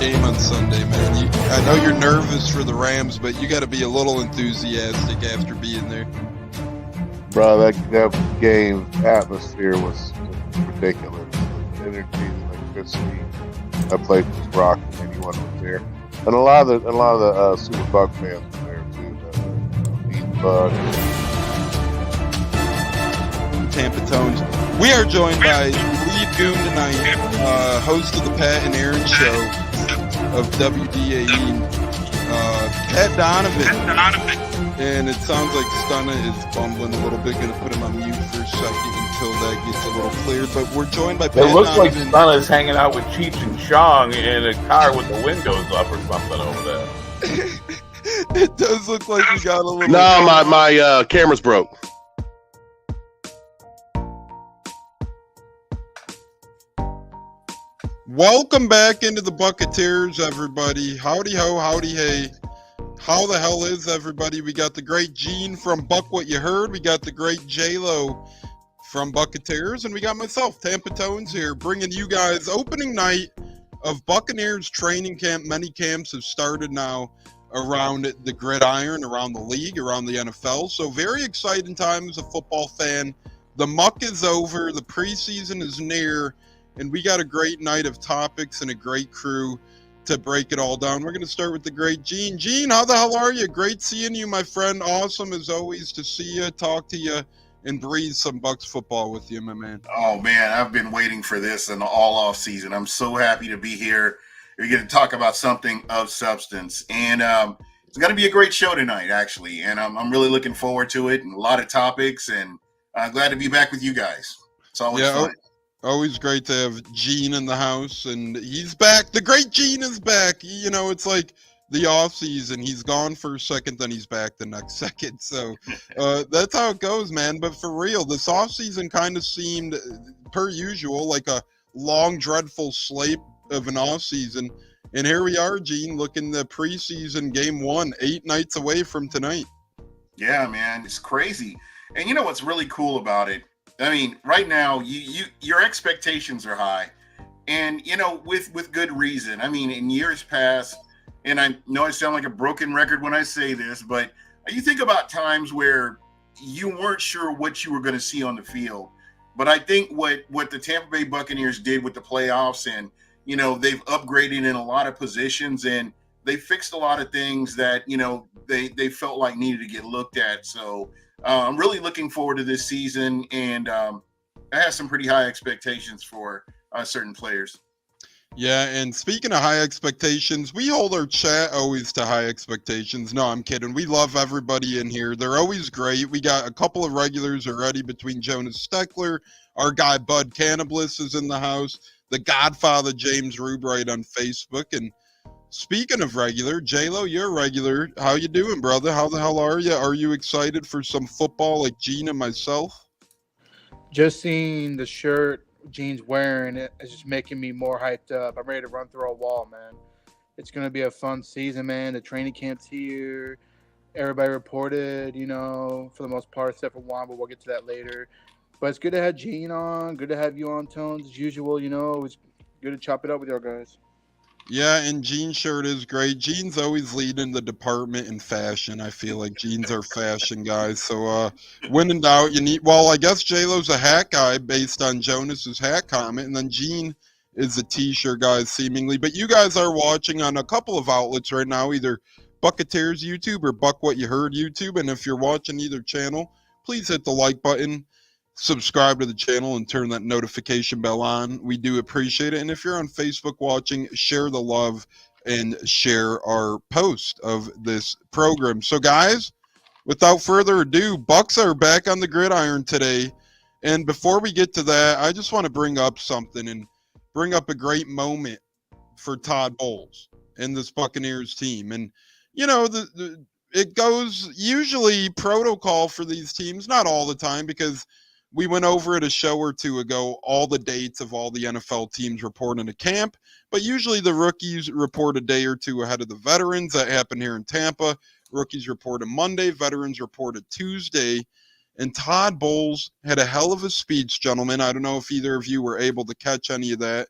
game on Sunday, man. I know you're nervous for the Rams, but you got to be a little enthusiastic after being there. Bro, that game atmosphere was ridiculous. The energy, the electricity, that place was rocking. Anyone was there, and a lot of the Super Buc fans were there too. Beat Buc. Tampa Tones. We are joined by Lead Goon tonight, host of the Pat and Aaron Show of WDAE, Pat Donovan. And it sounds like Stunna is bumbling a little bit. Going to put him on mute for a second until that gets a little cleared. But we're joined by Pat Donovan. It looks like Stunna's hanging out with Cheech and Chong in a car with the windows up or something over there. It does look like you got a little... No, my camera's broke. Welcome back into the Buccateers, everybody. Howdy ho, howdy hey. How the hell is everybody? We got the great Gene from Buc What Ya Heard. We got the great J-Lo from Buccateers. And we got myself, Tampa Tones, here, bringing you guys opening night of Buccaneers training camp. Many camps have started now around the gridiron, around the league, around the NFL. So very exciting time as a football fan. The muck is over. The preseason is near. And we got a great night of topics and a great crew to break it all down. We're going to start with the great Gene. Gene, how the hell are you? Great seeing you, my friend. Awesome, as always, to see you, talk to you, and breathe some Bucs football with you, my man. Oh, man, I've been waiting for this in all off season. I'm so happy to be here. We're going to talk about something of substance. And it's going to be a great show tonight, actually. And I'm really looking forward to it, and a lot of topics. And I'm glad to be back with you guys. It's always fun. Always great to have Gene in the house, and he's back. The great Gene is back. You know, it's like the off season. He's gone for a second, then he's back the next second. So that's how it goes, man. But for real, this off season kind of seemed, per usual, like a long, dreadful sleep of an off season. And here we are, Gene, looking the preseason game 1, 8 nights away from tonight. Yeah, man, it's crazy. And you know what's really cool about it? I mean, right now, your expectations are high, and, you know, with good reason. I mean, in years past, and I know I sound like a broken record when I say this, but you think about times where you weren't sure what you were going to see on the field. But I think what the Tampa Bay Buccaneers did with the playoffs, and, you know, they've upgraded in a lot of positions, and they fixed a lot of things that, you know, they felt like needed to get looked at. So I'm really looking forward to this season, and I have some pretty high expectations for certain players. Yeah, and speaking of high expectations, we hold our chat always to high expectations. No, I'm kidding. We love everybody in here. They're always great. We got a couple of regulars already between Jonas Steckler. Our guy Bud Cannibalis is in the house. The Godfather James Rubright on Facebook. And speaking of regular, J-Lo, you're a regular. How you doing, brother? How the hell are you? Are you excited for some football like Gene and myself? Just seeing the shirt Gene's wearing it is just making me more hyped up. I'm ready to run through a wall, man. It's going to be a fun season, man. The training camp's here. Everybody reported, you know, for the most part, except for Juan, but we'll get to that later. But it's good to have Gene on. Good to have you on, Tones, as usual. You know, it's good to chop it up with y'all guys. Yeah, and Gene's shirt is great. Gene's always leading the department in fashion. I feel like Gene's our fashion guy. So when in doubt, you need, well, I guess J-Lo's a hat guy based on Jonas's hat comment, and then Gene is a t-shirt guy seemingly. But you guys are watching on a couple of outlets right now, either Buccateers YouTube or Buc What Ya Heard YouTube. And if you're watching either channel, please hit the like button, subscribe to the channel, and turn that notification bell on. We do appreciate it. And if you're on Facebook watching, share the love and share our post of this program. So guys, without further ado, Bucs are back on the gridiron today. And before we get to that, I just want to bring up something and bring up a great moment for Todd Bowles and this Buccaneers team. And you know, it goes usually protocol for these teams, not all the time, because we went over it a show or two ago, all the dates of all the NFL teams reporting to camp, but usually the rookies report a day or two ahead of the veterans. That happened here in Tampa. Rookies reported Monday, veterans reported Tuesday, and Todd Bowles had a hell of a speech, gentlemen. I don't know if either of you were able to catch any of that,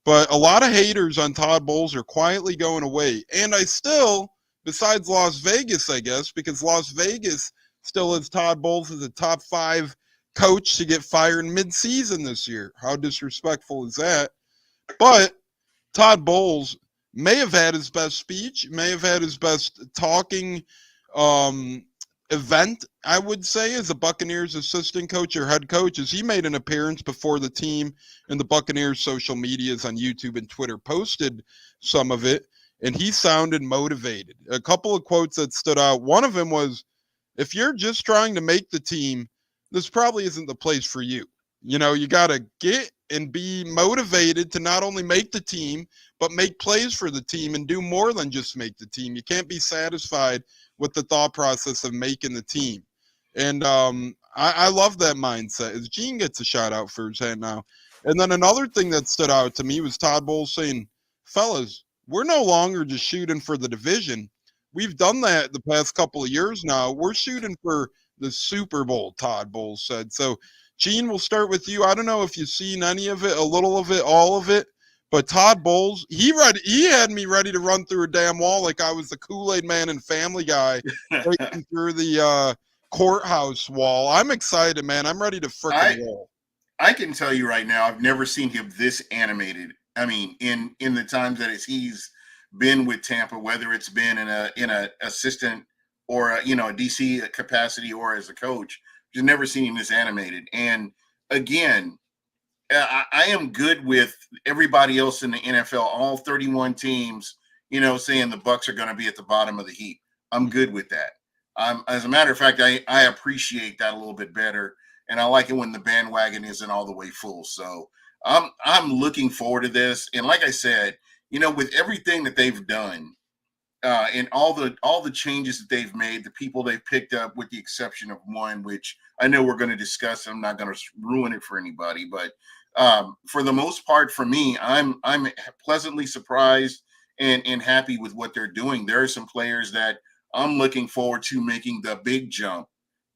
But a lot of haters on Todd Bowles are quietly going away. And I still, besides Las Vegas, I guess, because Las Vegas still has Todd Bowles as a top 5 coach to get fired mid-season this year. How disrespectful is that? But Todd Bowles may have had his best speech, may have had his best talking event, I would say, as a Buccaneers assistant coach or head coach, as he made an appearance before the team and the Buccaneers social medias on YouTube and Twitter posted some of it, and he sounded motivated. A couple of quotes that stood out. One of them was, if you're just trying to make the team, this probably isn't the place for you. You know, you got to get and be motivated to not only make the team, but make plays for the team and do more than just make the team. You can't be satisfied with the thought process of making the team. And I love that mindset. As Gene gets a shout out for his hand now. And then another thing that stood out to me was Todd Bowles saying, fellas, we're no longer just shooting for the division. We've done that the past couple of years now. We're shooting for the Super Bowl, Todd Bowles said. So, Gene, we'll start with you. I don't know if you've seen any of it, a little of it, all of it, but Todd Bowles, he had me ready to run through a damn wall like I was the Kool-Aid Man and Family Guy breaking through the courthouse wall. I'm excited, man. I'm ready to frickin' roll. I can tell you right now, I've never seen him this animated. I mean, in the times that he's been with Tampa, whether it's been in a assistant or a DC capacity or as a coach, just never seen him this animated. And again, I am good with everybody else in the NFL, all 31 teams, saying the Bucs are going to be at the bottom of the heap. I'm good with that. As a matter of fact, I appreciate that a little bit better, and I like it when the bandwagon isn't all the way full. So I'm looking forward to this. And like I said, with everything that they've done, and all the changes that they've made, the people they've picked up, with the exception of one, which I know we're going to discuss. I'm not going to ruin it for anybody, but for the most part, for me, I'm pleasantly surprised and happy with what they're doing. There are some players that I'm looking forward to making the big jump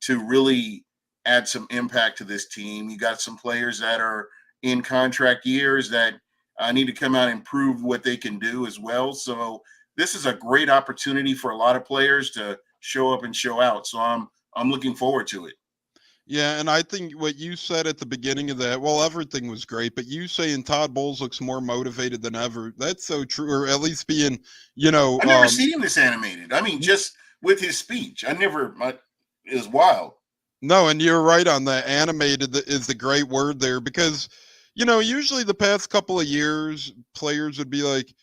to really add some impact to this team. You got some players that are in contract years that need to come out and prove what they can do as well. So this is a great opportunity for a lot of players to show up and show out. So I'm looking forward to it. Yeah, and I think what you said at the beginning of that, well, everything was great, but you saying Todd Bowles looks more motivated than ever, that's so true, or at least being, I've never seen him this animated. I mean, just with his speech, it was wild. No, and you're right on that. Animated is the great word there, because, usually the past couple of years, players would be like,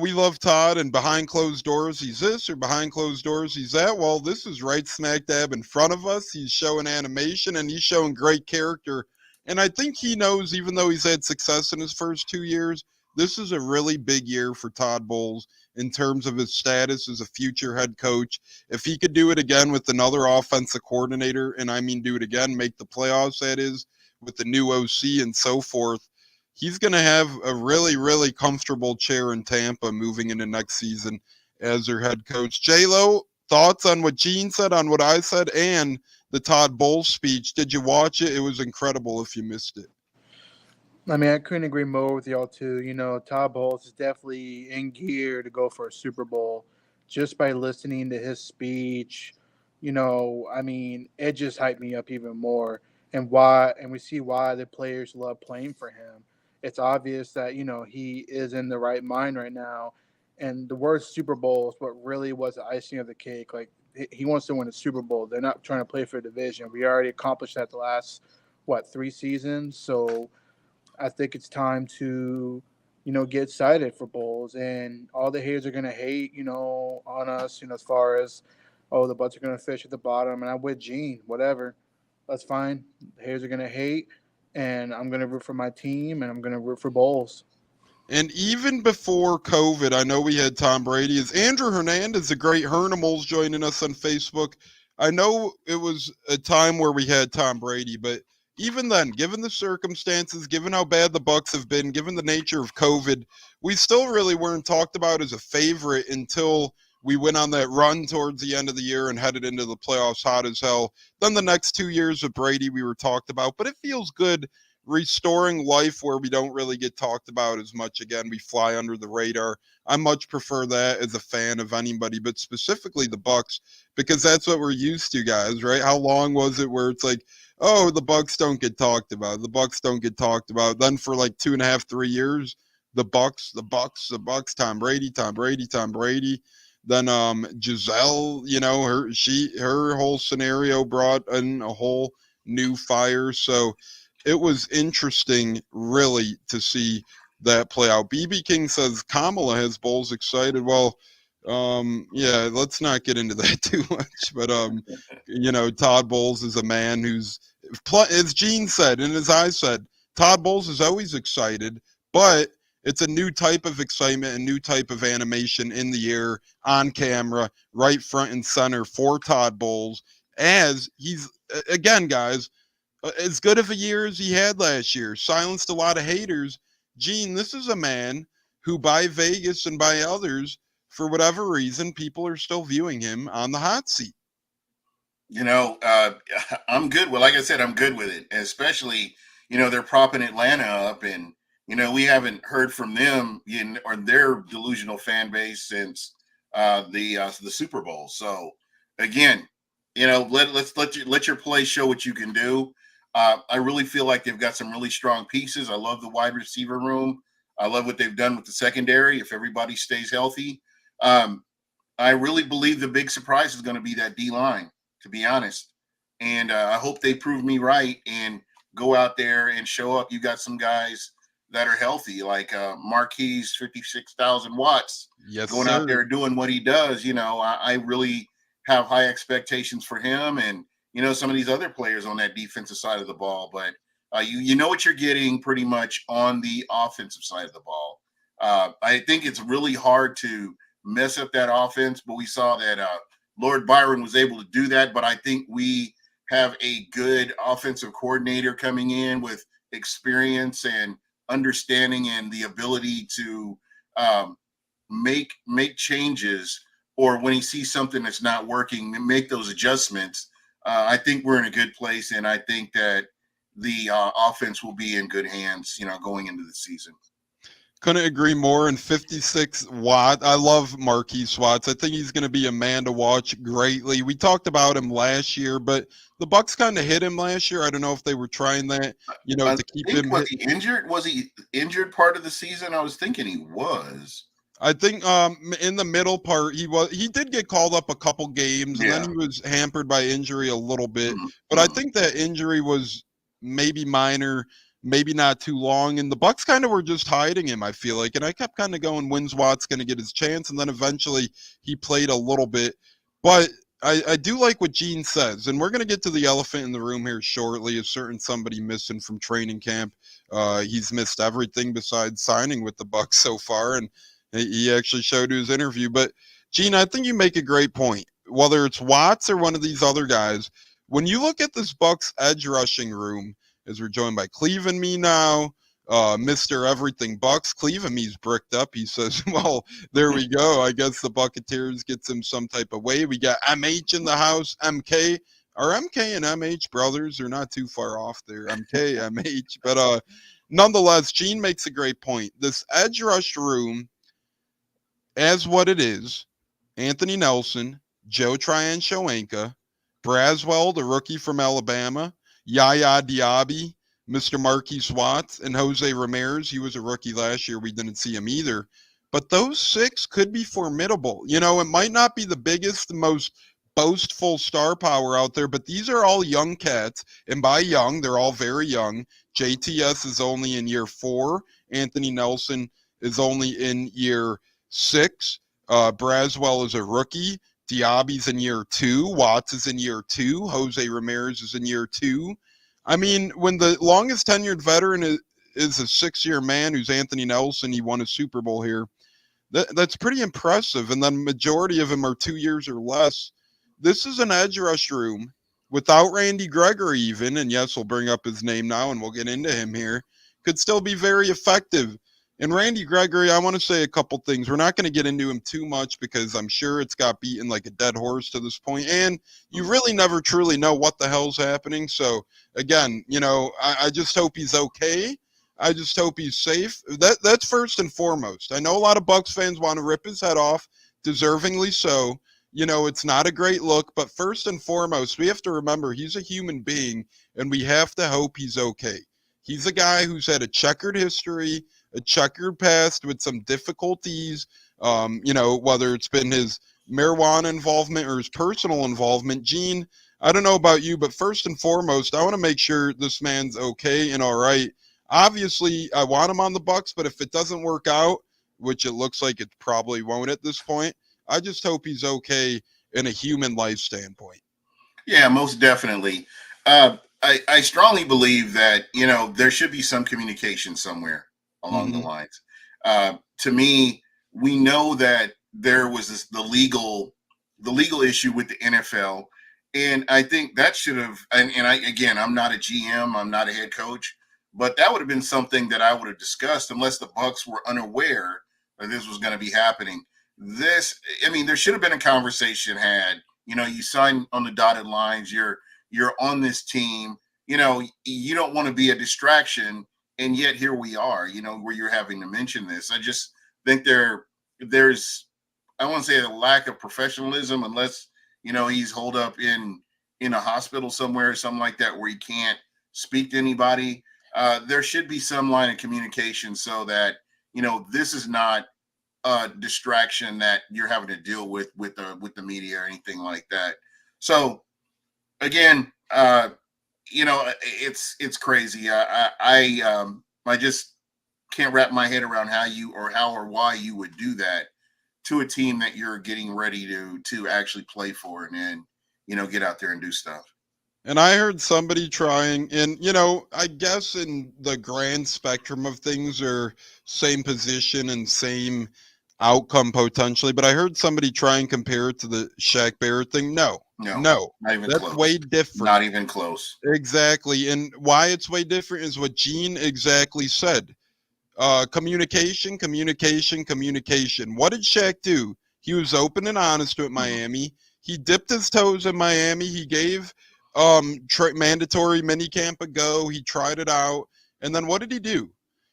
we love Todd, and behind closed doors, he's this, or behind closed doors, he's that. Well, this is right smack dab in front of us. He's showing animation, and he's showing great character. And I think he knows, even though he's had success in his first 2 years, this is a really big year for Todd Bowles in terms of his status as a future head coach. If he could do it again with another offensive coordinator, and I mean do it again, make the playoffs, that is, with the new OC and so forth, he's going to have a really, really comfortable chair in Tampa moving into next season as their head coach. J-Lo, thoughts on what Gene said, on what I said, and the Todd Bowles speech? Did you watch it? It was incredible if you missed it. I mean, I couldn't agree more with y'all too. Todd Bowles is definitely in gear to go for a Super Bowl just by listening to his speech. I mean, it just hyped me up even more. And we see why the players love playing for him. It's obvious that, he is in the right mind right now. And the word Super Bowl is what really was the icing of the cake. Like, he wants to win a Super Bowl. They're not trying to play for a division. We already accomplished that the last, 3 seasons. So I think it's time to, get excited for Bowles. And all the haters are going to hate, on us, as far as, the Bucs are going to fish at the bottom. And I'm with Gene, whatever. That's fine. The haters are going to hate. And I'm going to root for my team, and I'm going to root for Bowles. And even before COVID, I know we had Tom Brady. Is Andrew Hernandez, the great Hernimals, joining us on Facebook? I know it was a time where we had Tom Brady, but even then, given the circumstances, given how bad the Bucs have been, given the nature of COVID, we still really weren't talked about as a favorite until we went on that run towards the end of the year and headed into the playoffs hot as hell. Then the next 2 years with Brady, we were talked about. But it feels good restoring life where we don't really get talked about as much again. We fly under the radar. I much prefer that as a fan of anybody, but specifically the Bucs, because that's what we're used to, guys, right? How long was it where it's like, oh, the Bucs don't get talked about. The Bucs don't get talked about. Then for like 2.5, 3 years, the Bucs, Tom Brady, Tom Brady, Tom Brady. Then Giselle, her whole scenario brought in a whole new fire. So it was interesting, really, to see that play out. BB King says Kamala has Bulls excited. Well, yeah, let's not get into that too much. But Todd Bowles is a man who's, as Gene said and as I said, Todd Bowles is always excited, but it's a new type of excitement, a new type of animation in the air, on camera, right front and center for Todd Bowles, as he's, again, guys, as good of a year as he had last year, silenced a lot of haters. Gene, this is a man who, by Vegas and by others, for whatever reason, people are still viewing him on the hot seat. I'm good. Well, like I said, I'm good with it, especially, they're propping Atlanta up, and, we haven't heard from them or their delusional fan base since the Super Bowl. So again, let your play show what you can do. I really feel like they've got some really strong pieces. I love the wide receiver room. I love what they've done with the secondary. If everybody stays healthy, I really believe the big surprise is going to be that D line, to be honest. And I hope they prove me right and go out there and show up. You got some guys that are healthy, like Marquise, 56,000 watts, going out there doing what he does. I really have high expectations for him and, some of these other players on that defensive side of the ball. But you know what you're getting pretty much on the offensive side of the ball. I think it's really hard to mess up that offense, but we saw that Lord Byron was able to do that. But I think we have a good offensive coordinator coming in with experience and understanding and the ability to make changes, or when he sees something that's not working, make those adjustments. I think we're in a good place, and I think that the offense will be in good hands, going into the season. Couldn't agree more. And 56 Watt. I love Marquise Watts. I think he's going to be a man to watch greatly. We talked about him last year, but the Bucs kind of hit him last year. I don't know if they were trying that, to keep him. Was he injured? Was he injured part of the season? I was thinking he was. I think in the middle part he did get called up a couple games, and then he was hampered by injury a little bit. Mm-hmm. But I think that injury was maybe minor, maybe not too long, and the Bucs kind of were just hiding him, I feel like. And I kept kind of going, when's Watts going to get his chance? And then eventually he played a little bit. But I do like what Gene says, and we're going to get to the elephant in the room here shortly. A certain somebody missing from training camp. He's missed everything besides signing with the Bucs so far, and he actually showed his interview. But Gene, I think you make a great point. Whether it's Watts or one of these other guys, when you look at this Bucs edge rushing room, as we're joined by Cleve and me now, Mr. Everything Bucs. Cleve and me's bricked up. He says, well, there we go. I guess the Buccateers gets him some type of way. We got MH in the house, MK. Our MK and MH brothers are not too far off there. MK, MH. But nonetheless, Gene makes a great point. This edge rush room, as what it is, Anthony Nelson, Joe Tryon-Shoyinka, Braswell, the rookie from Alabama, Yaya Diaby, Mr. Marquise Watts, and Jose Ramirez. He was a rookie last year. We didn't see him either. But those six could be formidable. It might not be the biggest, the most boastful star power out there, but these are all young cats. And by young, they're all very young. JTS is only in year 4. Anthony Nelson is only in year 6. Braswell is a rookie. Diaby's in year 2. Watts is in year 2. Jose Ramirez is in year 2. I mean, when the longest tenured veteran is a 6-year man who's Anthony Nelson, he won a Super Bowl here. That's pretty impressive. And then majority of them are 2 years or less. This is an edge rush room without Randy Gregory even, and yes, we'll bring up his name now and we'll get into him here, could still be very effective. And Randy Gregory, I want to say a couple things. We're not going to get into him too much because I'm sure it's got beaten like a dead horse to this point, and you really never truly know what the hell's happening. So again, I just hope he's okay. I just hope he's safe. That's first and foremost. I know a lot of Bucs fans want to rip his head off, deservingly so. It's not a great look, but first and foremost, we have to remember he's a human being, and we have to hope he's okay. He's a guy who's had a checkered history, a checkered past with some difficulties, whether it's been his marijuana involvement or his personal involvement. Gene, I don't know about you, but first and foremost, I want to make sure this man's okay and all right. Obviously, I want him on the Bucs, but if it doesn't work out, which it looks like it probably won't at this point, I just hope he's okay in a human life standpoint. Yeah, most definitely. I strongly believe that there should be some communication somewhere along the lines. To me, we know that there was the legal issue with the NFL, and I think that should have. I'm not a GM, I'm not a head coach, but that would have been something that I would have discussed unless the Bucs were unaware that this was going to be happening. There should have been a conversation had. You sign on the dotted lines. You're on this team. You don't want to be a distraction, and yet here we are. Where you're having to mention this. I just think there's I want to say a lack of professionalism, unless he's holed up in a hospital somewhere or something like that where he can't speak to anybody. There should be some line of communication so that this is not a distraction that you're having to deal with the media or anything like that. So again, it's crazy. I just can't wrap my head around how or why you would do that to a team that you're getting ready to actually play for and then get out there and do stuff. And I heard somebody trying, and I guess in the grand spectrum of things are same position and same outcome potentially, but I heard somebody try and compare it to the Shaq Barrett thing. No, not even that's close. way different. Not even close. Exactly, and why it's way different is what Gene exactly said. Communication. What did Shaq do? He was open and honest with Miami. He dipped his toes in Miami. He gave mandatory minicamp a go. He tried it out. And then what did he do?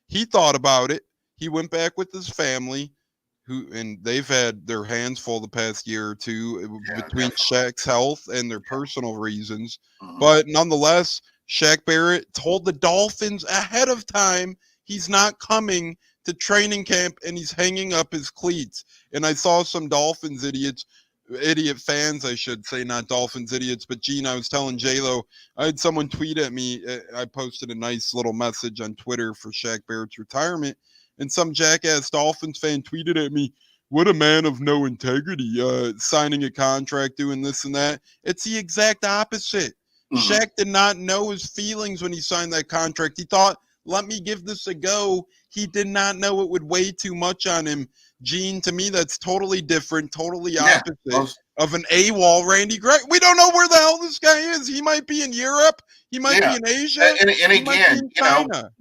He thought about it. He went back with his family, and they've had their hands full the past year or two between Shaq's health and their personal reasons. But nonetheless, Shaq Barrett told the Dolphins ahead of time he's not coming to training camp, and he's hanging up his cleats. And I saw some Dolphins idiot fans, I should say, not Dolphins idiots, but Gene, I was telling J-Lo, I had someone tweet at me. I posted a nice little message on Twitter for Shaq Barrett's retirement, and some jackass Dolphins fan tweeted at me, what a man of no integrity, signing a contract, doing this and that. It's the exact opposite. Shaq did not know his feelings when he signed that contract. He thought, let me give this a go. He did not know it would weigh too much on him. Gene, to me, that's totally different, totally opposite of an AWOL Randy Gregg. We don't know where the hell this guy is. He might be in Europe. He might be in Asia. And again,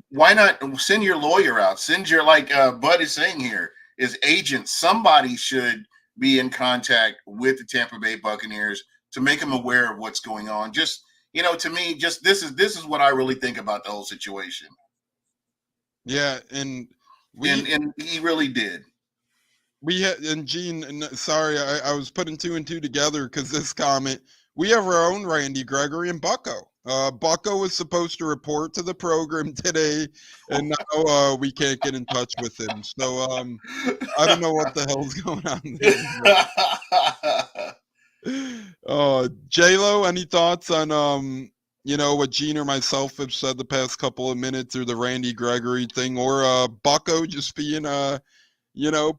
why not send your lawyer out? Send your, like Bud is saying here, is agent. Somebody should be in contact with the Tampa Bay Buccaneers to make them aware of what's going on. Just, to me, just this is what I really think about the whole situation. Yeah, and he really did. We had, and Gene, and sorry, I was putting two and two together because this comment, we have our own Randy Gregory and Bucko. Bucko was supposed to report to the program today, and now we can't get in touch with him. So I don't know what the hell's going on there. J-Lo, any thoughts on what Gene or myself have said the past couple of minutes, or the Randy Gregory thing, or Bucko just being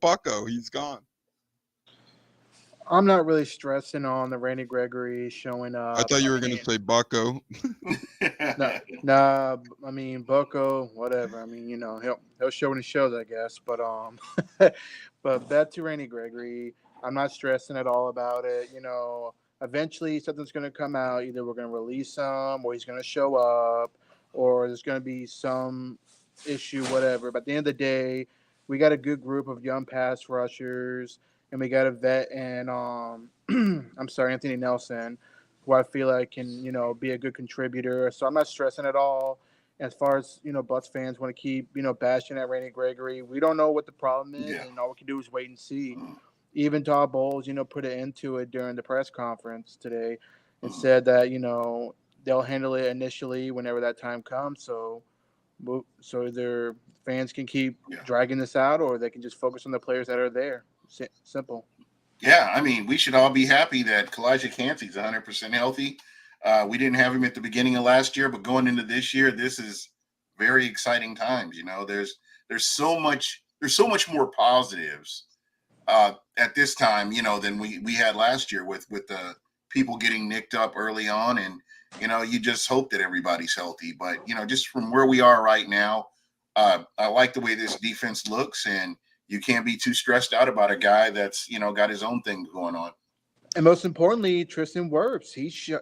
Bucko, he's gone. I'm not really stressing on the Randy Gregory showing up. I thought you were going to say Bucko. Nah, I mean Bucko, whatever. I mean, he'll show when he shows, I guess. But but back to Randy Gregory, I'm not stressing at all about it. Eventually something's going to come out. Either we're going to release him, or he's going to show up, or there's going to be some issue, whatever. But at the end of the day, we got a good group of young pass rushers, and we got a vet and I'm sorry, Anthony Nelson, who I feel like can be a good contributor. So I'm not stressing at all. As far as Butts fans want to keep bashing at Randy Gregory, we don't know what the problem is, Yeah. and all we can do is wait and see. Mm. Even Todd Bowles, put it into it during the press conference today, and Mm. said that they'll handle it initially whenever that time comes. So their fans can keep Yeah. dragging this out, or they can just focus on the players that are there. Simple. Yeah, I mean, we should all be happy that Kalijah Cansey's 100% healthy. We didn't have him at the beginning of last year, but going into this year, this is very exciting times. There's so much more positives at this time, than we had last year with the people getting nicked up early on, and you just hope that everybody's healthy. But just from where we are right now, I like the way this defense looks, and you can't be too stressed out about a guy that's got his own thing going on. And most importantly, Tristan Wirfs,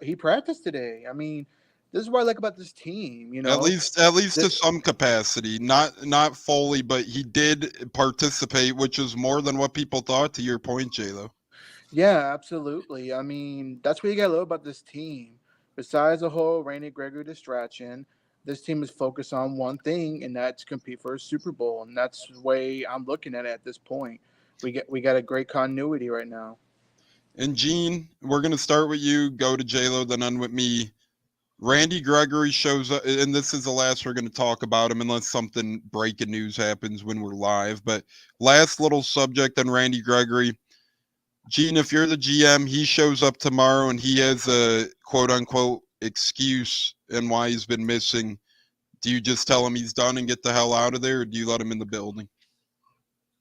he practiced today. I mean, this is what I like about this team. At least to some capacity, not fully, but he did participate, which is more than what people thought. To your point, J-Lo. Yeah, absolutely. I mean, that's what you got to love about this team. Besides the whole Randy Gregory distraction, this team is focused on one thing, and that's compete for a Super Bowl. And that's the way I'm looking at it at this point. We got a great continuity right now. And Gene, we're gonna start with you, go to J-Lo, then end with me. Randy Gregory shows up, and this is the last we're going to talk about him unless something breaking news happens when we're live. But last little subject on Randy Gregory. Gene, if you're the GM, he shows up tomorrow and he has a quote-unquote excuse and why he's been missing. Do you just tell him he's done and get the hell out of there, or do you let him in the building?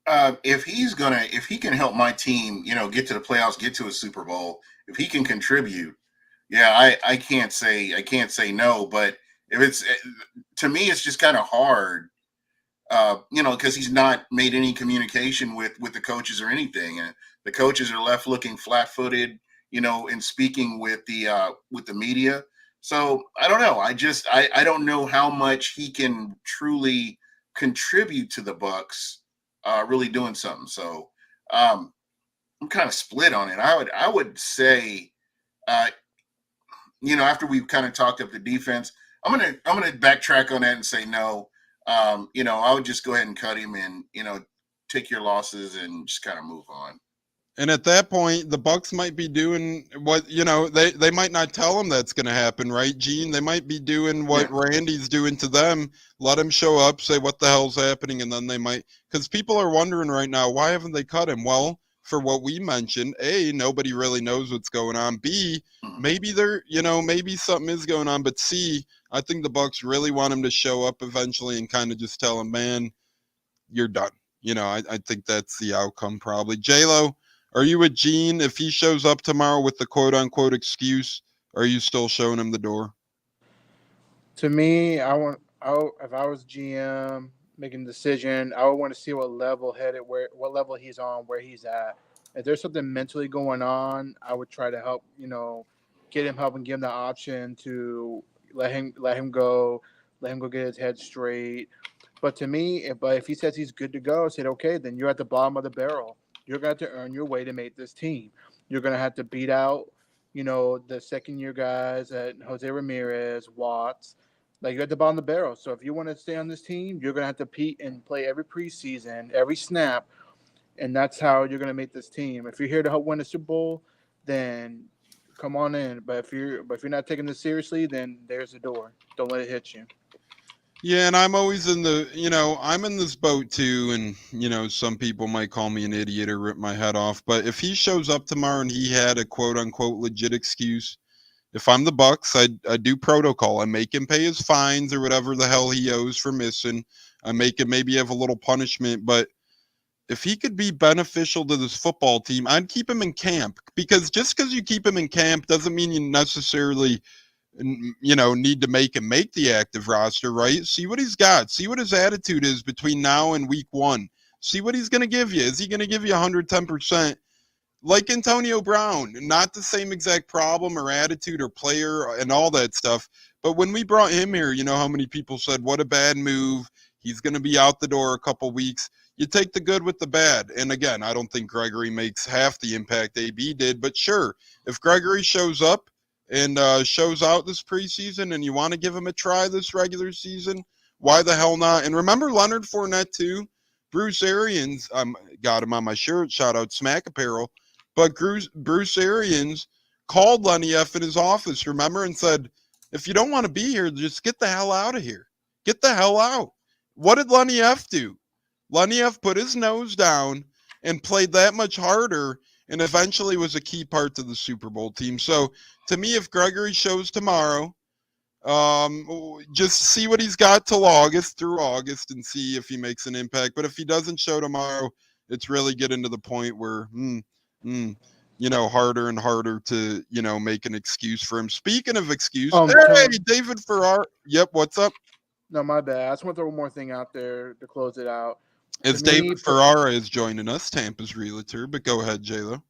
If he can help my team, get to the playoffs, get to a Super Bowl, if he can contribute, yeah, I can't say no. But if it's, to me, it's just kind of hard, because he's not made any communication with the coaches or anything. And the coaches are left looking flat-footed, in speaking with the media. So I don't know. I don't know how much he can truly contribute to the Bucs, really doing something. So I'm kind of split on it. I would say, after we've kind of talked up the defense, I'm gonna backtrack on that and say no. I would just go ahead and cut him and take your losses and just kind of move on. And at that point, the Bucs might be doing what they might not tell him that's going to happen, right, Gene? They might be doing what Randy's doing to them. Let him show up, say what the hell's happening, and then they might, because people are wondering right now, why haven't they cut him? Well, for what we mentioned, A, nobody really knows what's going on. B, maybe maybe something is going on. But C, I think the Bucs really want him to show up eventually and kind of just tell him, man, you're done. I think that's the outcome probably. J-Lo, are you with Gene? If he shows up tomorrow with the quote-unquote excuse, are you still showing him the door? To me, if I was GM making a decision, I would want to see what level he's on, where he's at. If there's something mentally going on, I would try to help, get him help and give him the option to let him go get his head straight. But to me, if he says he's good to go, I said, okay, then you're at the bottom of the barrel. You're going to have to earn your way to make this team. You're going to have to beat out, the second-year guys at Jose Ramirez, Watts. Like, you're at the bottom of the barrel. So if you want to stay on this team, you're going to have to compete and play every preseason, every snap, and that's how you're going to make this team. If you're here to help win a Super Bowl, then come on in. But if you're not taking this seriously, then there's the door. Don't let it hit you. Yeah, and I'm always in I'm in this boat too, and, some people might call me an idiot or rip my head off, but if he shows up tomorrow and he had a quote-unquote legit excuse, if I'm the Bucs, I do protocol. I make him pay his fines or whatever the hell he owes for missing. I make him maybe have a little punishment, but if he could be beneficial to this football team, I'd keep him in camp, because just because you keep him in camp doesn't mean you necessarily need to make him make the active roster, right? See what he's got. See what his attitude is between now and week 1. See what he's going to give you. Is he going to give you 110%? Like Antonio Brown, not the same exact problem or attitude or player and all that stuff. But when we brought him here, how many people said, what a bad move. He's going to be out the door a couple weeks. You take the good with the bad. And again, I don't think Gregory makes half the impact AB did, but sure, if Gregory shows up and shows out this preseason and you want to give him a try this regular season, why the hell not? And remember Leonard Fournette too? Bruce Arians, got him on my shirt, shout out Smack Apparel, but Bruce Arians called Lenny F in his office, remember, and said, if you don't want to be here, just get the hell out of here. Get the hell out. What did Lenny F do? Lenny F put his nose down and played that much harder and eventually was a key part to the Super Bowl team. So to me, if Gregory shows tomorrow, just see what he's got till through August, and see if he makes an impact. But if he doesn't show tomorrow, it's really getting to the point where, harder and harder to, make an excuse for him. Speaking of excuse, hey, David Farrar. Yep, what's up? No, my bad. I just want to throw one more thing out there to close it out. As David Ferrara is joining us, Tampa's realtor, but go ahead, J-Lo.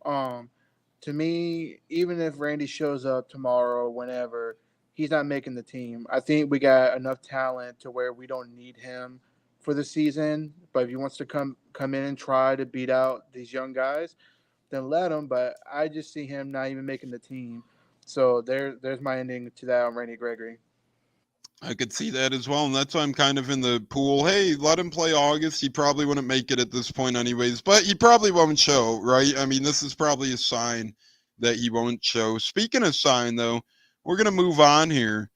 To me, even if Randy shows up tomorrow, whenever, he's not making the team. I think we got enough talent to where we don't need him for the season. But if he wants to come in and try to beat out these young guys, then let him. But I just see him not even making the team. So there's my ending to that on Randy Gregory. I could see that as well, and that's why I'm kind of in the pool. Hey, let him play August. He probably wouldn't make it at this point anyways, but he probably won't show, right? I mean, this is probably a sign that he won't show. Speaking of sign, though, we're going to move on here,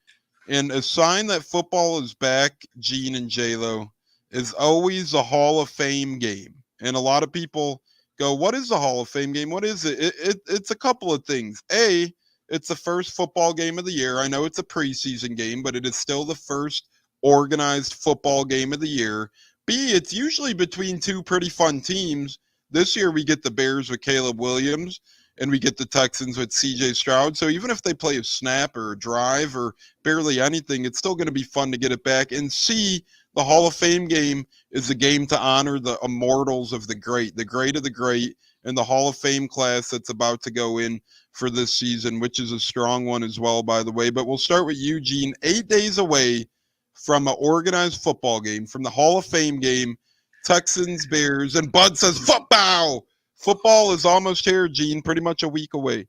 and a sign that football is back, Gene and J-Lo, is always a Hall of Fame game. And a lot of people go, what is the Hall of Fame game? What is it? It's a couple of things. A, it's the first football game of the year. I know it's a preseason game, but it is still the first organized football game of the year. B, it's usually between two pretty fun teams. This year we get the Bears with Caleb Williams, and we get the Texans with CJ Stroud. So even if they play a snap or a drive or barely anything, it's still going to be fun to get it back. And C, the Hall of Fame game is a game to honor the immortals of the great of the great, and the Hall of Fame class that's about to go in for this season, which is a strong one as well, by the way. But we'll start with Eugene. 8 days away from an organized football game, from the Hall of Fame game, Texans, Bears, and Bud says, football! Football is almost here, Gene, pretty much a week away.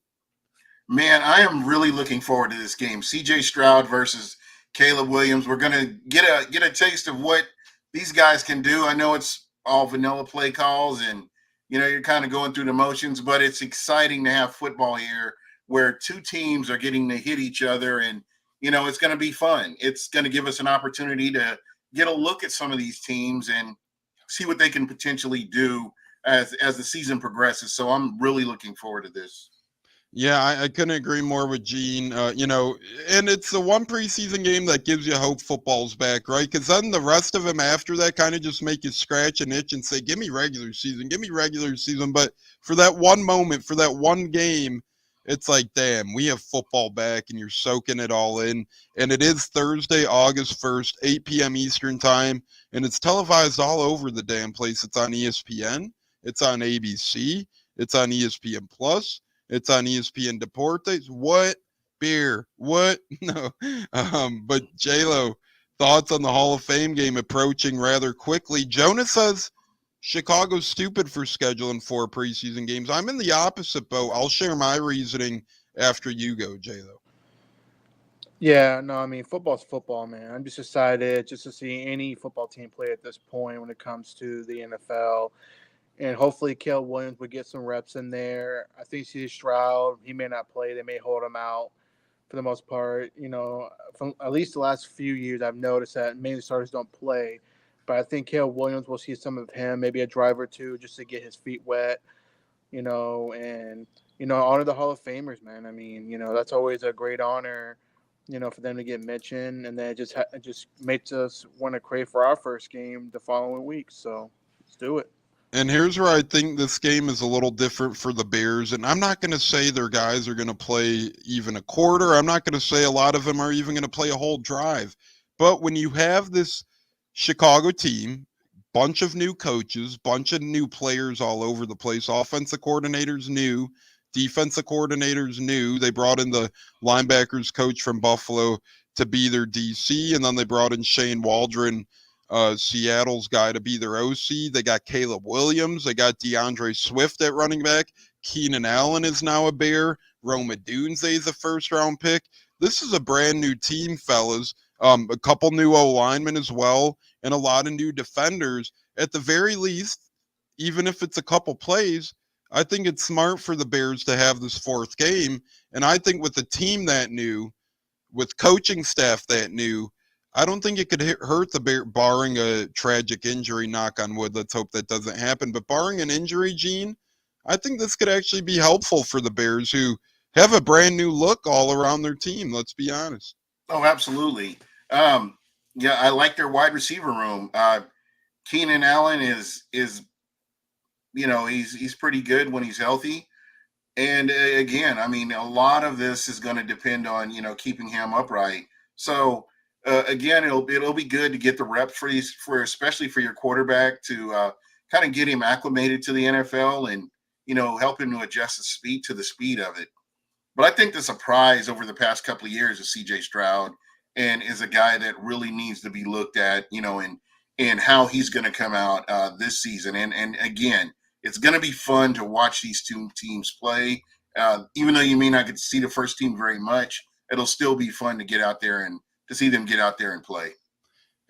Man, I am really looking forward to this game. CJ Stroud versus Caleb Williams. We're going to get a taste of what these guys can do. I know it's all vanilla play calls and, you're kind of going through the motions, but it's exciting to have football here where two teams are getting to hit each other, and, it's going to be fun. It's going to give us an opportunity to get a look at some of these teams and see what they can potentially do as the season progresses. So I'm really looking forward to this. Yeah, I couldn't agree more with Gene. And it's the one preseason game that gives you hope football's back, right? Because then the rest of them after that kind of just make you scratch an itch and say, give me regular season. But for that one moment, for that one game, it's like, damn, we have football back, and you're soaking it all in. And it is Thursday, August 1st, 8 p.m. Eastern time, and it's televised all over the damn place. It's on ESPN. It's on ABC. It's on ESPN Plus. It's on ESPN Deportes. What? Beer? What? No. But J-Lo, thoughts on the Hall of Fame game approaching rather quickly. Jonah says Chicago's stupid for scheduling 4 preseason games. I'm in the opposite boat. I'll share my reasoning after you go, J-Lo. Yeah, no, I mean, football's football, man. I'm just excited just to see any football team play at this point when it comes to the NFL. And hopefully Caleb Williams would get some reps in there. I think CJ Stroud, he may not play. They may hold him out for the most part. From at least the last few years, I've noticed that many starters don't play. But I think Caleb Williams, will see some of him, maybe a drive or two just to get his feet wet, and, honor the Hall of Famers, man. I mean, that's always a great honor, for them to get mentioned. And then it just makes us want to crave for our first game the following week. So let's do it. And here's where I think this game is a little different for the Bears. And I'm not going to say their guys are going to play even a quarter. I'm not going to say a lot of them are even going to play a whole drive. But when you have this Chicago team, bunch of new coaches, bunch of new players all over the place, offensive coordinators new, defensive coordinators new. They brought in the linebackers coach from Buffalo to be their DC, and then they brought in Shane Waldron Seattle's guy to be their OC. They got Caleb Williams. They got DeAndre Swift at running back. Keenan Allen is now a Bear. Roma Dunze is a first-round pick. This is a brand new team, fellas. A couple new O-linemen as well, and a lot of new defenders. At the very least, even if it's a couple plays, I think it's smart for the Bears to have this fourth game. And I think with a team that new, with coaching staff that new, I don't think it could hurt the Bear, barring a tragic injury, knock on wood. Let's hope that doesn't happen. But barring an injury, Gene, I think this could actually be helpful for the Bears, who have a brand new look all around their team. Let's be honest. Oh, absolutely. Yeah, I like their wide receiver room. Keenan Allen is he's pretty good when he's healthy. And again, I mean, a lot of this is going to depend on keeping him upright. So again, it'll be good to get the reps for especially for your quarterback to kind of get him acclimated to the NFL and help him to adjust to the speed of it. But I think the surprise over the past couple of years is C.J. Stroud, and is a guy that really needs to be looked at, and how he's going to come out this season. And again, it's going to be fun to watch these two teams play. Even though you may not get to see the first team very much, it'll still be fun to get out there and to see them get out there and play.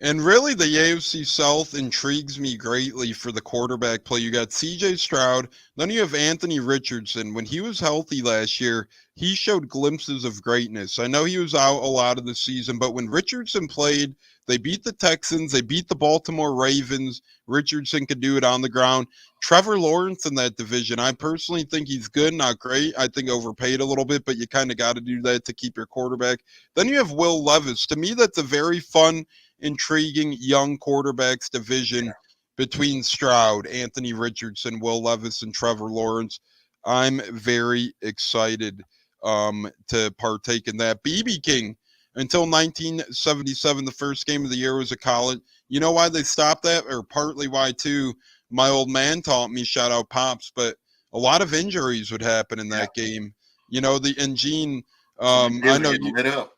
And really, the AFC South intrigues me greatly for the quarterback play. You got C.J. Stroud. Then you have Anthony Richardson. When he was healthy last year, he showed glimpses of greatness. I know he was out a lot of the season, but when Richardson played, they beat the Texans. They beat the Baltimore Ravens. Richardson could do it on the ground. Trevor Lawrence in that division, I personally think he's good, not great. I think overpaid a little bit, but you kind of got to do that to keep your quarterback. Then you have Will Levis. To me, that's a very fun, intriguing young quarterbacks division between Stroud, Anthony Richardson, Will Levis, and Trevor Lawrence. I'm very excited to partake in that. BB King, until 1977, the first game of the year was a college. You know why they stopped that, or partly why too? My old man taught me, shout out Pops, but a lot of injuries would happen in that game. And Gene, I know you lit up.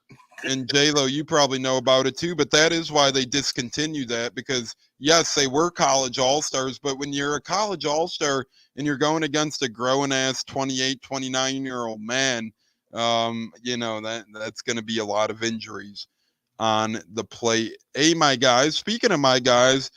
and J-Lo, you probably know about it too, but that is why they discontinued that, because yes, they were college all-stars, but when you're a college all-star and you're going against a growing-ass 28, 29-year-old man, that's going to be a lot of injuries on the plate. Hey, my guys, speaking of my guys,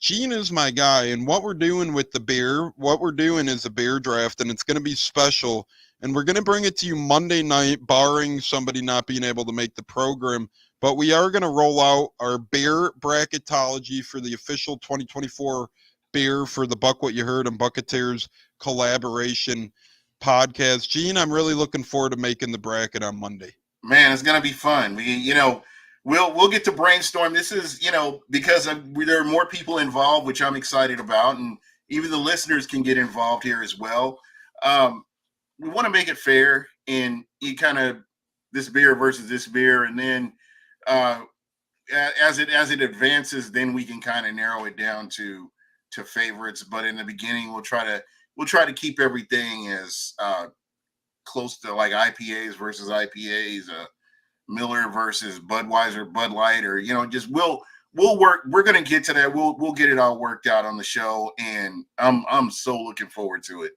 Gene is my guy, and what we're doing with the beer, what we're doing is a beer draft, and it's going to be special. And we're going to bring it to you Monday night, barring somebody not being able to make the program. But we are going to roll out our beer bracketology for the official 2024 beer for the Buc What Ya Heard and Buccateers collaboration podcast. Gene, I'm really looking forward to making the bracket on Monday. Man, it's going to be fun. We'll get to brainstorm. This is, because there are more people involved, which I'm excited about, and even the listeners can get involved here as well. We want to make it fair, and you kind of this beer versus this beer, and then as it advances, then we can kind of narrow it down to favorites. But in the beginning, we'll try to keep everything as close to like IPAs versus IPAs, Miller versus Budweiser, Bud Light, or just we'll work. We're gonna get to that. We'll get it all worked out on the show, and I'm so looking forward to it.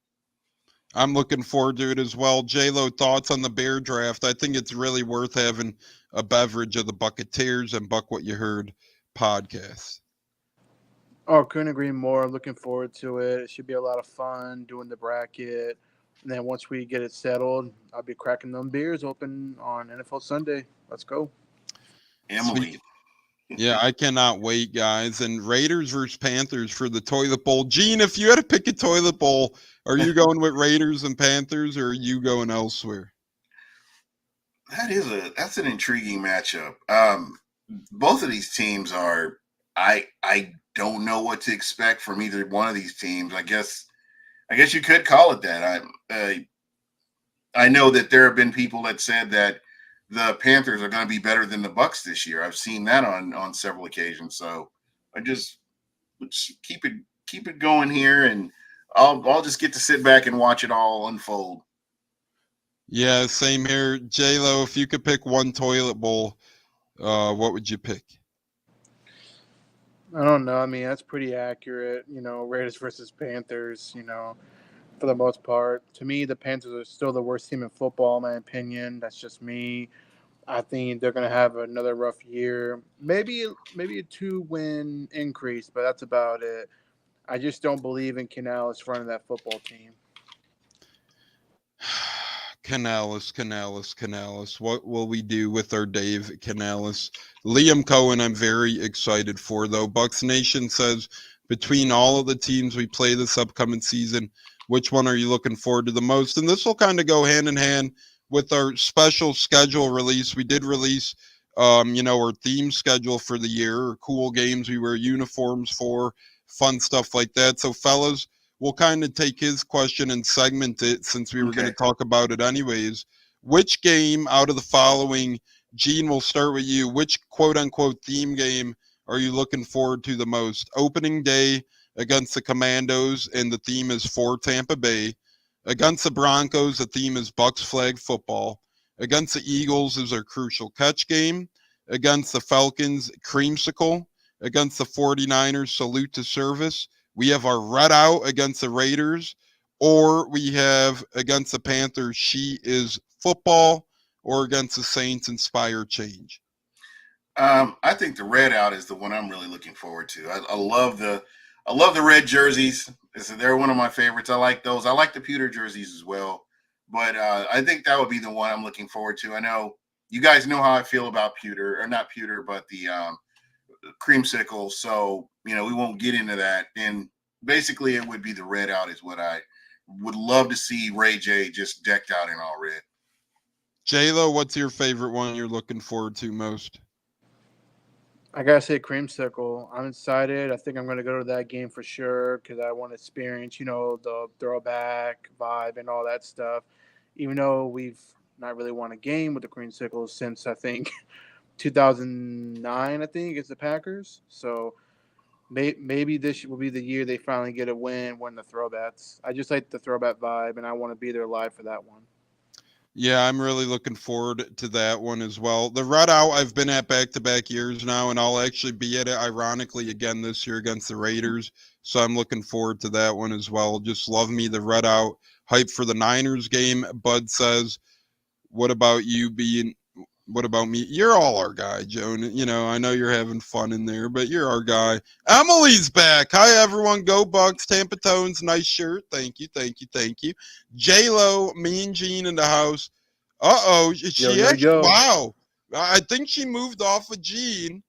I'm looking forward to it as well. J-Lo, thoughts on the beer draft? I think it's really worth having a beverage of the Buccateers and Buc What Ya Heard podcast. Oh, couldn't agree more. Looking forward to it. It should be a lot of fun doing the bracket. And then once we get it settled, I'll be cracking them beers open on NFL Sunday. Let's go. Emily. Yeah, I cannot wait, guys. And Raiders versus Panthers for the toilet bowl. Gene, if you had to pick a toilet bowl, are you going with Raiders and Panthers, or are you going elsewhere? That's an intriguing matchup. Both of these teams are. I don't know what to expect from either one of these teams. I guess you could call it that. I know that there have been people that said that the Panthers are going to be better than the Bucs this year. I've seen that on several occasions. So let's keep it going here, and I'll just get to sit back and watch it all unfold. Yeah, same here. J-Lo, if you could pick one toilet bowl, what would you pick? I don't know. I mean, that's pretty accurate. Raiders versus Panthers. For the most part, to me, the Panthers are still the worst team in football, in my opinion. That's just me. I think they're gonna have another rough year. Maybe a 2-win increase, but that's about it. I just don't believe in Canales running that football team. Canales. What will we do with our Dave Canales? Liam Cohen, I'm very excited for, though. Bucks Nation says, between all of the teams we play this upcoming season, which one are you looking forward to the most? And this will kind of go hand in hand with our special schedule release. We did release, our theme schedule for the year, cool games we wear uniforms for, fun stuff like that. So, fellas, we'll kind of take his question and segment it since we were going to talk about it anyways. Which game out of the following, Gene, we'll start with you. Which quote unquote theme game are you looking forward to the most? Opening day against the Commandos, and the theme is for Tampa Bay. Against the Broncos, the theme is Bucks flag football. Against the Eagles is our crucial catch game. Against the Falcons, creamsicle. Against the 49ers, salute to service. We have our red out against the Raiders, or we have against the Panthers, she is football, or against the Saints, inspire change. I think the red out is the one I'm really looking forward to. I love the red jerseys. They're one of my favorites. I like those. I like the pewter jerseys as well. But I think that would be the one I'm looking forward to. I know you guys know how I feel about pewter, or not pewter, but the creamsicle. So, we won't get into that. And basically it would be the red out is what I would love to see Ray J just decked out in all red. J-Lo, what's your favorite one you're looking forward to most? I gotta say creamsicle. I'm excited. I think I'm gonna go to that game for sure because I want to experience, the throwback vibe and all that stuff. Even though we've not really won a game with the creamsicles since I think 2009. I think it's the Packers. So maybe this will be the year they finally get a win the throwbacks. I just like the throwback vibe, and I want to be there live for that one. Yeah, I'm really looking forward to that one as well. The red out I've been at back-to-back years now, and I'll actually be at it, ironically, again this year against the Raiders. So I'm looking forward to that one as well. Just love me the red out. Hype for the Niners game. Bud says, what about me? You're all our guy, Joan. I know you're having fun in there, but you're our guy. Emily's back. Hi, everyone. Go Bucks. Tampa Tones. Nice shirt. Thank you. J-Lo, me and Gene in the house. Uh-oh. Wow. I think she moved off of Gene,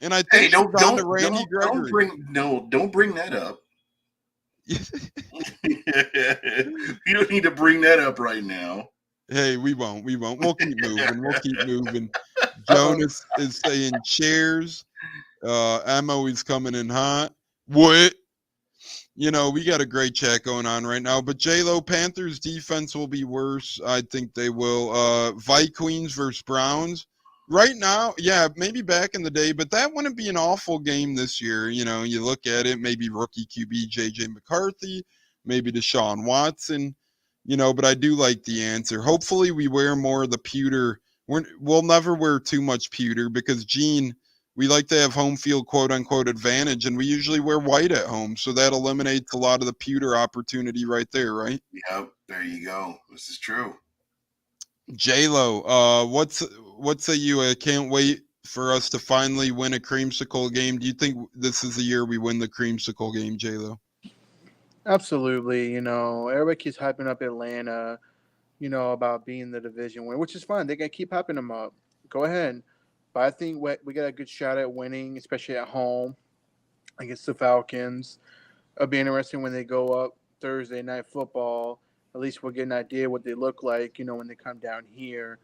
and I think don't Randy Gregory. Don't bring that up. You don't need to bring that up right now. Hey, we won't. We'll keep moving. Jonas is saying cheers. Ammo is coming in hot. What? We got a great chat going on right now. But J-Lo, Panthers defense will be worse. I think they will. Vikings versus Browns. Right now, yeah, maybe back in the day, but that wouldn't be an awful game this year. You look at it, maybe rookie QB J.J. McCarthy, maybe Deshaun Watson. But I do like the answer. Hopefully we wear more of the pewter. We'll never wear too much pewter because, Gene, we like to have home field quote-unquote advantage, and we usually wear white at home. So that eliminates a lot of the pewter opportunity right there, right? Yep, there you go. This is true. J-Lo, what say you? I can't wait for us to finally win a creamsicle game. Do you think this is the year we win the creamsicle game, J-Lo? Absolutely. Everybody keeps hyping up Atlanta, about being the division winner, which is fine. They can keep hyping them up. Go ahead. But I think we got a good shot at winning, especially at home against the Falcons. It'll be interesting when they go up Thursday Night Football. At least we'll get an idea what they look like, when they come down here.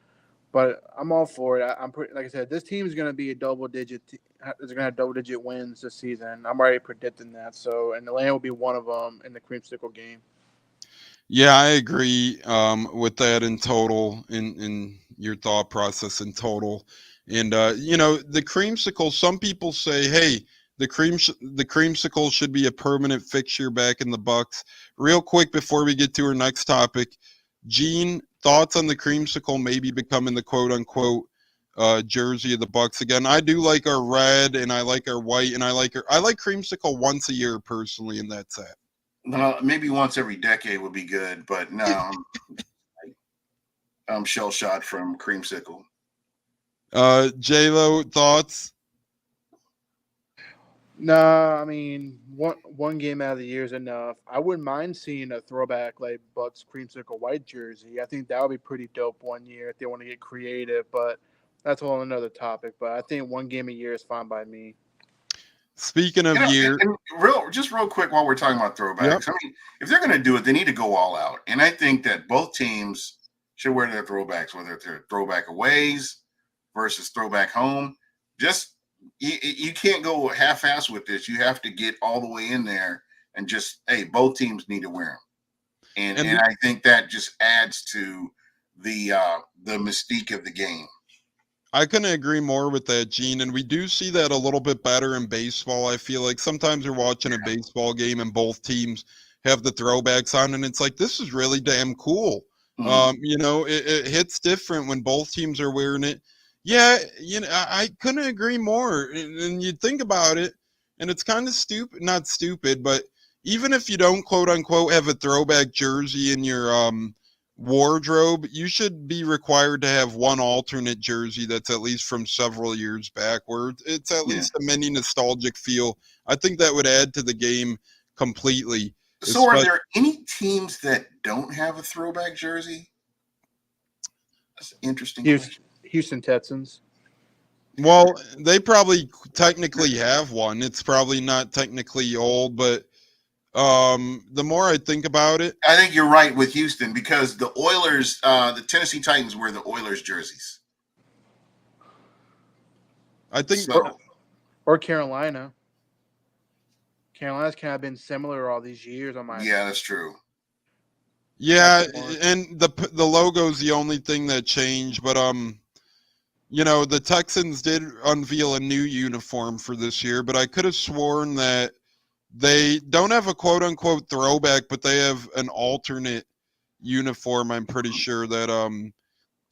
But I'm all for it. I'm pretty, like I said, this team is going to be a double-digit. They're going to have double-digit wins this season. I'm already predicting that. So, and Atlanta will be one of them in the creamsicle game. Yeah, I agree with that in total, in your thought process in total. And the creamsicle. Some people say, hey, the creamsicle should be a permanent fixture back in the Bucks. Real quick before we get to our next topic, Gene, thoughts on the creamsicle maybe becoming the quote-unquote jersey of the Bucs again. I do like our red, and I like our white, and I like creamsicle once a year personally, and that's it. Maybe once every decade would be good, but no, I'm shell shot from creamsicle. J-Lo, thoughts? Nah, I mean one game out of the year is enough. I wouldn't mind seeing a throwback like Bucks creamsicle white jersey. I think that would be pretty dope one year if they want to get creative, but that's a whole another topic. But I think one game a year is fine by me. Speaking of year, and real quick while we're talking about throwbacks, yep. I mean, if they're going to do it, they need to go all out. And I think that both teams should wear their throwbacks, whether they're throwback aways versus throwback home. Just you can't go half-ass with this. You have to get all the way in there and just, hey, both teams need to wear them. And I think that just adds to the mystique of the game. I couldn't agree more with that, Gene. And we do see that a little bit better in baseball. I feel like sometimes you're watching a baseball game and both teams have the throwbacks on, and it's like, this is really damn cool. Mm-hmm. It hits different when both teams are wearing it. Yeah, I couldn't agree more. And you think about it, and it's kind of stupid, not stupid, but even if you don't quote unquote have a throwback jersey in your wardrobe, you should be required to have one alternate jersey that's at least from several years back, where it's at least a mini nostalgic feel. I think that would add to the game completely. So are there any teams that don't have a throwback jersey? That's an interesting question. Houston Texans. Well, they probably technically have one. It's probably not technically old, but the more I think about it, I think you're right with Houston, because the Oilers, the Tennessee Titans wear the Oilers jerseys. I think or Carolina. Carolina's kind of been similar all these years on my. Yeah, that's true. Yeah, and the logo's the only thing that changed, but the Texans did unveil a new uniform for this year, but I could have sworn that they don't have a quote-unquote throwback, but they have an alternate uniform, I'm pretty sure, that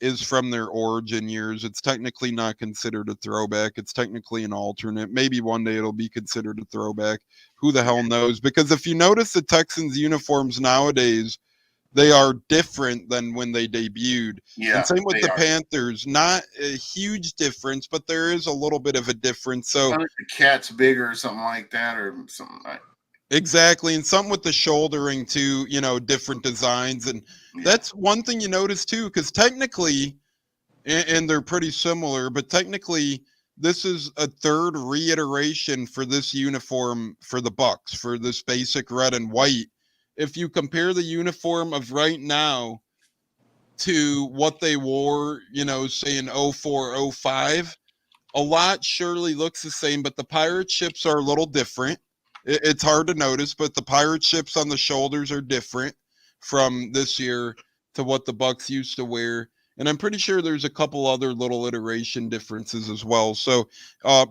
is from their origin years. It's technically not considered a throwback. It's technically an alternate. Maybe one day it'll be considered a throwback. Who the hell knows? Because if you notice the Texans uniforms nowadays, they are different than when they debuted. Yeah, and same with the Panthers. Not a huge difference, but there is a little bit of a difference. So the cat's bigger or something like that, or something like. Exactly, and something with the shouldering too. Different designs, and that's one thing you notice too. Because technically, and they're pretty similar, but technically, this is a third reiteration for this uniform for the Bucs, for this basic red and white. If you compare the uniform of right now to what they wore, say in 04, 05, a lot surely looks the same, but the pirate ships are a little different. It's hard to notice, but the pirate ships on the shoulders are different from this year to what the Bucs used to wear. And I'm pretty sure there's a couple other little iteration differences as well. So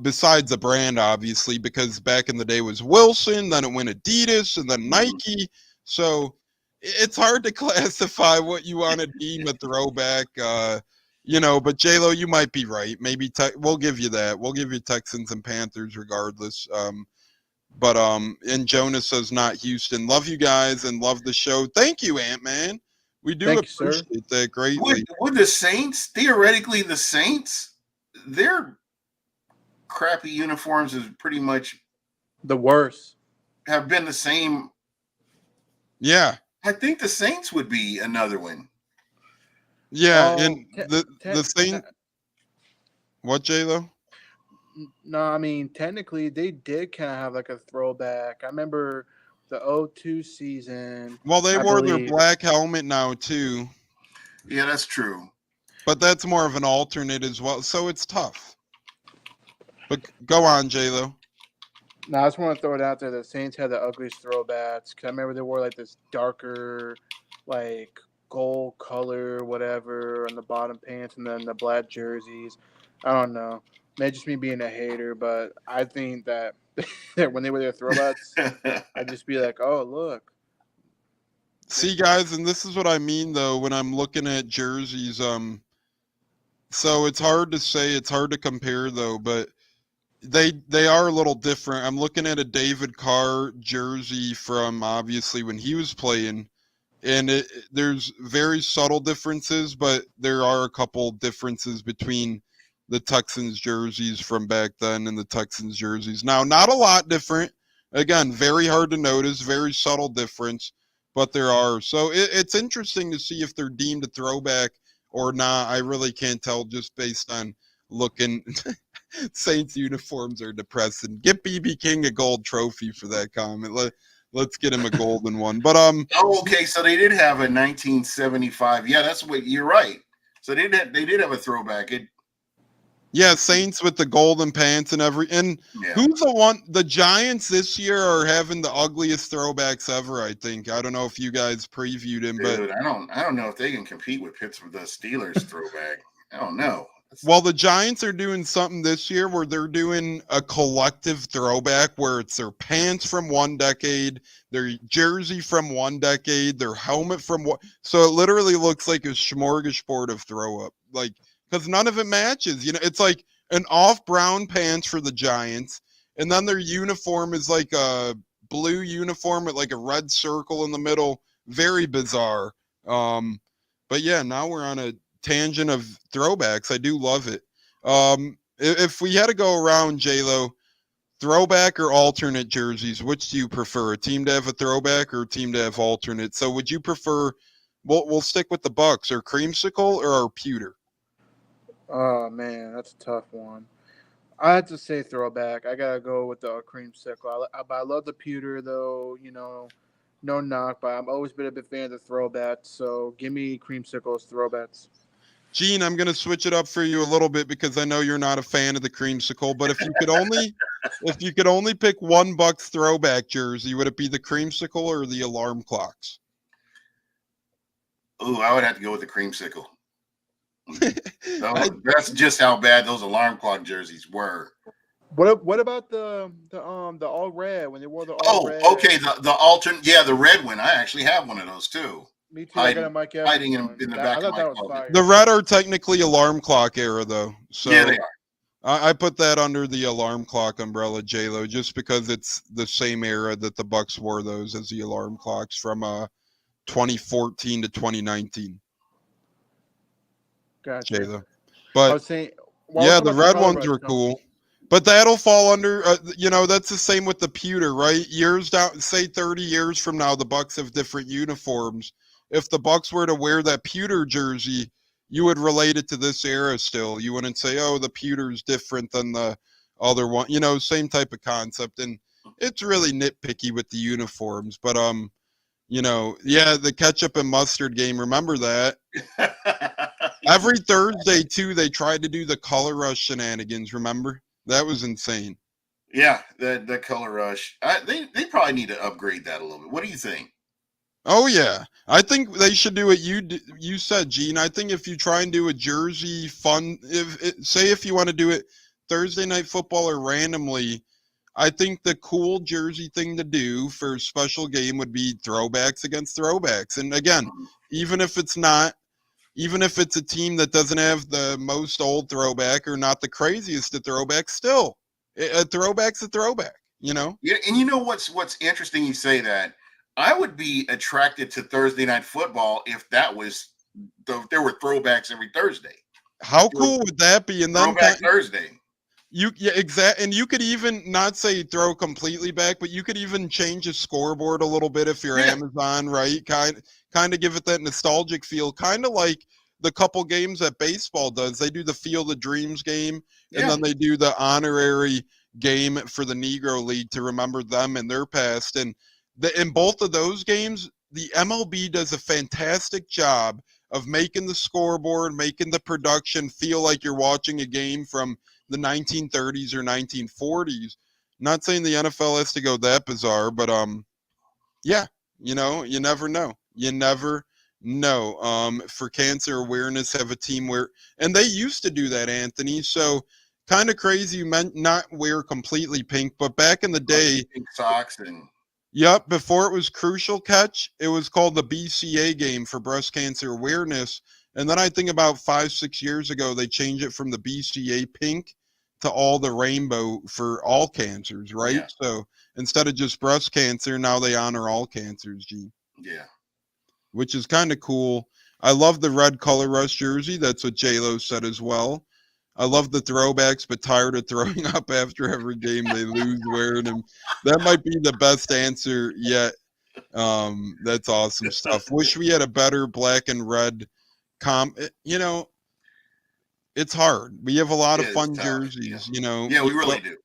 besides the brand, obviously, because back in the day it was Wilson, then it went Adidas, and then Nike. So it's hard to classify what you want to deem a throwback, but J-Lo, you might be right. Maybe we'll give you that. We'll give you Texans and Panthers regardless. And Jonas says not Houston. Love you guys and love the show. Thank you, Ant-Man. We do appreciate that greatly. Would the Saints, theoretically, their crappy uniforms is pretty much the worst. Have been the same. Yeah. I think the Saints would be another one. Yeah, and the Saints. What, J-Lo? No, I mean, technically, they did kind of have like a throwback. I remember the 02 season. Well, they wore their black helmet now, too. Yeah, that's true. But that's more of an alternate as well, so it's tough. But go on, J-Lo. No, I just want to throw it out there. The Saints had the ugliest throwbacks. Cause I remember they wore like this darker, like gold color, whatever, on the bottom pants, and then the black jerseys. I don't know. May just me being a hater, but I think that when they wear their throwbacks, I'd just be like, "Oh, look." See, guys, and this is what I mean though when I'm looking at jerseys. So it's hard to say. It's hard to compare though, but they are a little different. I'm looking at a David Carr jersey from obviously when he was playing, and there's very subtle differences, but there are a couple differences between the Texans jerseys from back then and the Texans jerseys now. Not a lot different. Again, very hard to notice, very subtle difference, but there are. So it's interesting to see if they're deemed a throwback or not. I really can't tell just based on looking. Saints uniforms are depressing. Get BB King a gold trophy for that comment. Let's get him a golden one. But Oh, okay. So they did have a 1975. Yeah, that's what you're right. So they did have a throwback. yeah, Saints with the golden pants and Yeah. who's the one? The Giants this year are having the ugliest throwbacks ever. I think. I don't know if you guys previewed him, but Dude, I don't know if they can compete with Pittsburgh, the Steelers throwback. I don't know. well, the Giants are doing something this year where they're doing a collective throwback where it's their pants from one decade, their jersey from one decade, their helmet from one. So it literally looks like a smorgasbord of throw up, like because none of it matches. You know, it's like an off brown pants for the Giants, and then their uniform is like a blue uniform with like a red circle in the middle. Very bizarre. But yeah, now we're on a tangent of throwbacks. I do love it. If we had to go around, J-Lo, throwback or alternate jerseys, which do you prefer? A team to have a throwback or a team to have alternate? So would you prefer, we'll stick with the Bucks, or creamsicle or our pewter? Oh man, that's a tough one. I had to say throwback. I gotta go with the creamsicle. I love the pewter though. You know, no knock, but I've always been a big fan of the throwbacks. So give me creamsicles, throwbacks. Gene, I'm going to switch it up for you a little bit because I know you're not a fan of the creamsicle, but if you could only pick one Bucks throwback jersey, would it be the creamsicle or the alarm clocks? Oh, I would have to go with the creamsicle. That's just how bad those alarm clock jerseys were. What about the all red when they wore the all red? Okay, the alternate, yeah, the red one. I actually have one of those too. Me too. I got a Mike Evans hiding in one. the I back of thought my that was closet. fire. The red are technically alarm clock era, though. So Yeah, they are. I put that under the alarm clock umbrella, J-Lo, just because it's the same era that the Bucks wore those as the alarm clocks from 2014 to 2019. Gotcha. J-Lo. I But was saying, yeah, the red ones were cool. But that'll fall under, that's the same with the pewter, right? Years down, say 30 years from now, the Bucks have different uniforms. If the Bucks were to wear that pewter jersey, you would relate it to this era still. You wouldn't say, oh, the pewter's different than the other one. You know, same type of concept. And it's really nitpicky with the uniforms. But, yeah, the ketchup and mustard game, remember that? Every Thursday, too, they tried to do the color rush shenanigans, remember? That was insane. Yeah, the color rush. They probably need to upgrade that a little bit. What do you think? Oh yeah, I think they should do what you said, Gene. I think if you try and do a jersey fun, if you want to do it Thursday Night Football or randomly, I think the cool jersey thing to do for a special game would be throwbacks against throwbacks. And again, even if it's a team that doesn't have the most old throwback or not the craziest at throwback, still a throwback's a throwback, you know? Yeah, and you know what's interesting? You say that. I would be attracted to Thursday Night Football if there were throwbacks every Thursday. How cool would that be? And then throwback Thursday. Exactly. And you could even not say throw completely back, but you could even change the scoreboard a little bit if you're Amazon, right? Kind of give it that nostalgic feel, kind of like the couple games that baseball does. They do the Field of Dreams game, and then they do the honorary game for the Negro League to remember them and their past. And in both of those games, the MLB does a fantastic job of making the scoreboard, making the production feel like you're watching a game from the 1930s or 1940s. Not saying the NFL has to go that bizarre, but yeah, you never know. You never know. For cancer awareness, have a team where, and they used to do that, Anthony. So kind of crazy. You meant not wear completely pink, but back in the day, pink socks and. Yep, before it was Crucial Catch, it was called the BCA game for breast cancer awareness. And then I think about 5-6 years ago, they changed it from the BCA pink to all the rainbow for all cancers, right? Yeah. So instead of just breast cancer, now they honor all cancers, Gene, Yeah. which is kind of cool. I love the red color rush jersey. That's what J-Lo said as well. I love the throwbacks, but tired of throwing up after every game they lose wearing them. That might be the best answer yet. That's awesome stuff. Wish we had a better black and red you know, it's hard. We have a lot Yeah, of it's fun tough. Yeah. jerseys, you know. Yeah, we really do.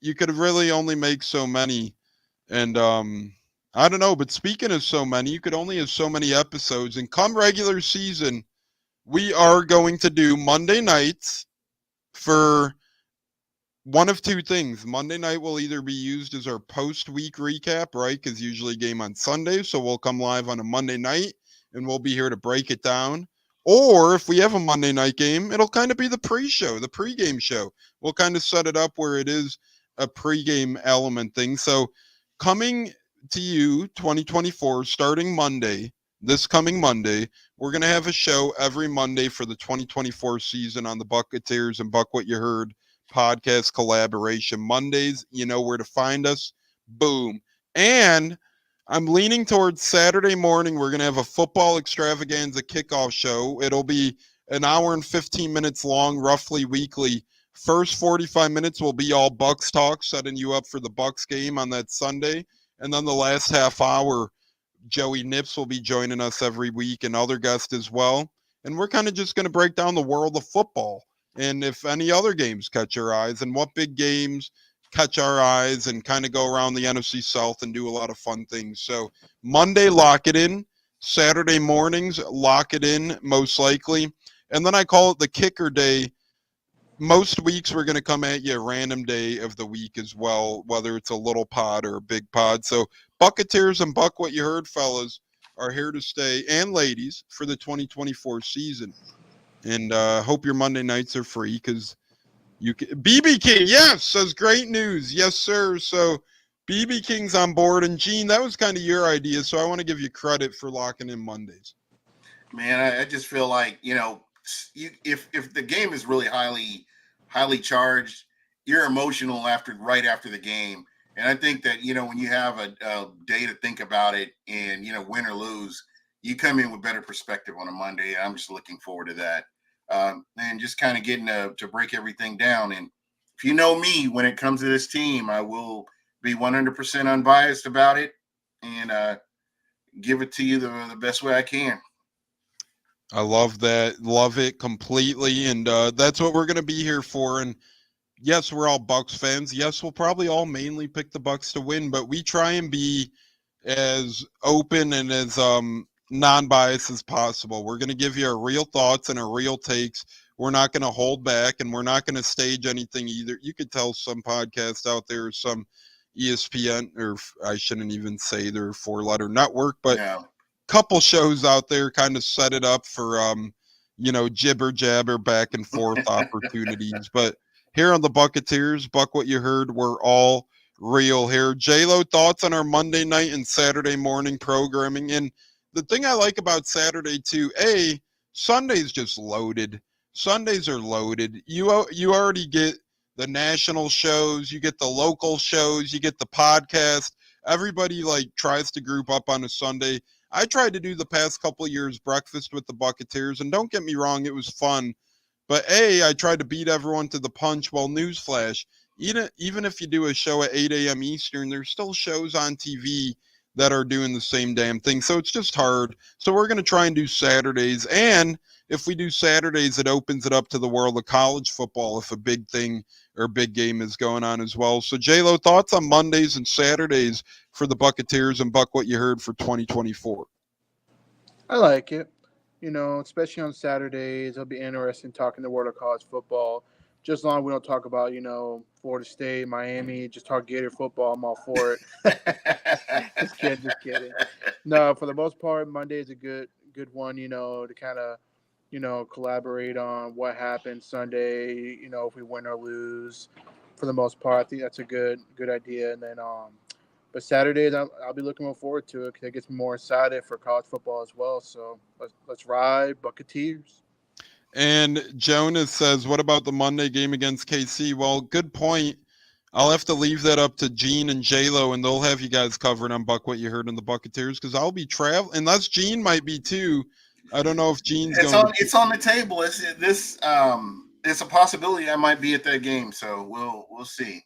You could really only make so many. And I don't know, but speaking of so many, you could only have so many episodes. And come regular season, we are going to do Monday nights for one of two things. Monday night will either be used as our post-week recap, right? Because usually game on Sunday, so we'll come live on a Monday night and we'll be here to break it down. Or if we have a Monday night game, it'll kind of be the pre-show, the pregame show. We'll kind of set it up where it is a pregame element thing. So coming to you 2024, starting Monday, this coming Monday, we're going to have a show every Monday for the 2024 season on the Buccateers and Buc What You Heard podcast collaboration. Mondays, you know where to find us. Boom. And I'm leaning towards Saturday morning. We're going to have a football extravaganza kickoff show. It'll be an hour and 15 minutes long, roughly weekly. First 45 minutes will be all Bucks talk, setting you up for the Bucks game on that Sunday. And then the last half hour, Joey Nips will be joining us every week and other guests as well. And we're kind of just going to break down the world of football. And if any other games catch your eyes and what big games catch our eyes and kind of go around the NFC South and do a lot of fun things. So Monday, lock it in. Saturday mornings, lock it in, most likely. And then I call it the kicker day. Most weeks we're going to come at you a random day of the week as well, whether it's a little pod or a big pod. So Buccateers and Buc What You Heard, fellas, are here to stay, and ladies, for the 2024 season. And hope your Monday nights are free because you can. BB King, yes, says great news. Yes, sir. So BB King's on board. And Gene, that was kind of your idea. So I want to give you credit for locking in Mondays. Man, I just feel like, if the game is really highly charged, you're emotional right after the game. And I think that, when you have a day to think about it and, win or lose, you come in with better perspective on a Monday. I'm just looking forward to that. And just kind of getting to break everything down. And if you know me, when it comes to this team, I will be 100% unbiased about it and give it to you the best way I can. I love that. Love it completely. And that's what we're going to be here for. And yes, we're all Bucks fans. Yes, we'll probably all mainly pick the Bucks to win, but we try and be as open and as non-biased as possible. We're going to give you our real thoughts and our real takes. We're not going to hold back, and we're not going to stage anything either. You could tell some podcasts out there, some ESPN, or I shouldn't even say their four-letter network, but couple shows out there kind of set it up for jibber jabber back and forth opportunities. But here on the Buccateers, Buc What You Heard, we're all real here. J-Lo, thoughts on our Monday night and Saturday morning programming? And the thing I like about Saturday too, Sunday's just loaded. Sundays are loaded. You already get the national shows, you get the local shows, you get the podcast. Everybody tries to group up on a Sunday. I tried to do the past couple of years breakfast with the Buccateers, and don't get me wrong, it was fun. But I tried to beat everyone to the punch. Well, newsflash, even if you do a show at 8 a.m. Eastern, there's still shows on TV that are doing the same damn thing. So it's just hard. So we're going to try and do Saturdays. And if we do Saturdays, it opens it up to the world of college football if a big thing or big game is going on as well. So, J-Lo, thoughts on Mondays and Saturdays for the Buccateers and Buc What You Heard for 2024? I like it. Especially on Saturdays, it'll be interesting talking the world of college football. Just as long as we don't talk about, Florida State, Miami, just talk Gator football, I'm all for it. Just kidding. No, for the most part, Monday is a good one, to kind of, collaborate on what happened Sunday, if we win or lose. For the most part, I think that's a good idea. And then But Saturdays, I'll be looking forward to it because it gets me more excited for college football as well. So let's ride Buccateers. And Jonas says, what about the Monday game against KC? Well, good point. I'll have to leave that up to Gene and J-Lo, and they'll have you guys covered on Buc What You Heard in the Buccateers, because I'll be traveling, unless Gene might be too. I don't know if Gene's going It's on the table. It's a possibility I might be at that game, so we'll see.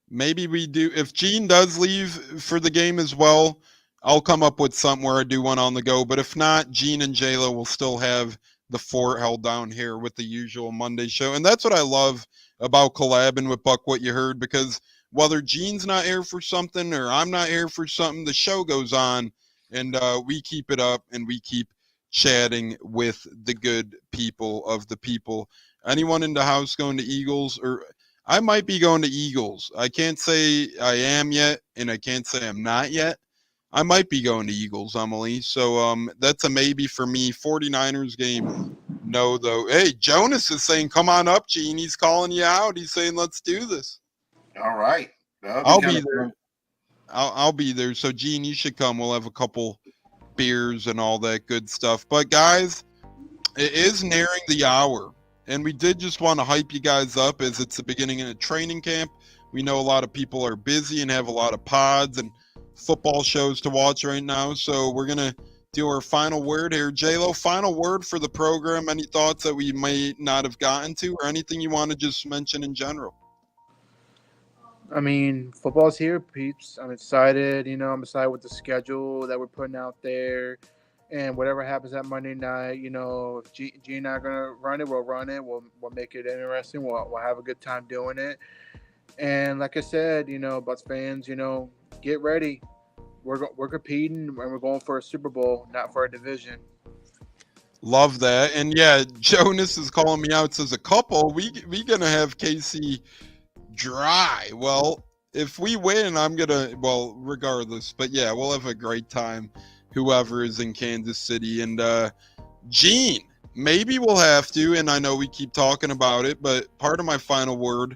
Maybe we do. If Gene does leave for the game as well, I'll come up with something where I do one on the go. But if not, Gene and J-Lo will still have the fort held down here with the usual Monday show. And that's what I love about collabing with Buc What You Heard, because whether Gene's not here for something or I'm not here for something, the show goes on, and we keep it up and we keep chatting with the good people of the people. Anyone in the house going to Eagles? Or I might be going to Eagles. I can't say I am yet, and I can't say I'm not yet. I might be going to Eagles, Emily. So that's a maybe for me. 49ers game, no, though. Hey, Jonas is saying, come on up, Gene. He's calling you out. He's saying, let's do this. All right. I'll be there. I'll be there. So, Gene, you should come. We'll have a couple beers and all that good stuff. But, guys, it is nearing the hour. And we did just want to hype you guys up as it's the beginning of a training camp. We know a lot of people are busy and have a lot of pods and football shows to watch right now. So we're going to do our final word here. J-Lo, final word for the program. Any thoughts that we may not have gotten to, or anything you want to just mention in general? I mean, football's here, peeps. I'm excited. I'm excited with the schedule that we're putting out there. And whatever happens that Monday night, if Gene and I are going to run it, we'll run it. We'll make it interesting. We'll have a good time doing it. And like I said, Bucs fans, get ready. We're competing, and we're going for a Super Bowl, not for a division. Love that. And yeah, Jonas is calling me out. Says a couple. We gonna have KC dry. Well, if we win, I'm gonna. Well, regardless. But yeah, we'll have a great time. Whoever is in Kansas City. And Gene, maybe we'll have to. And I know we keep talking about it, but part of my final word.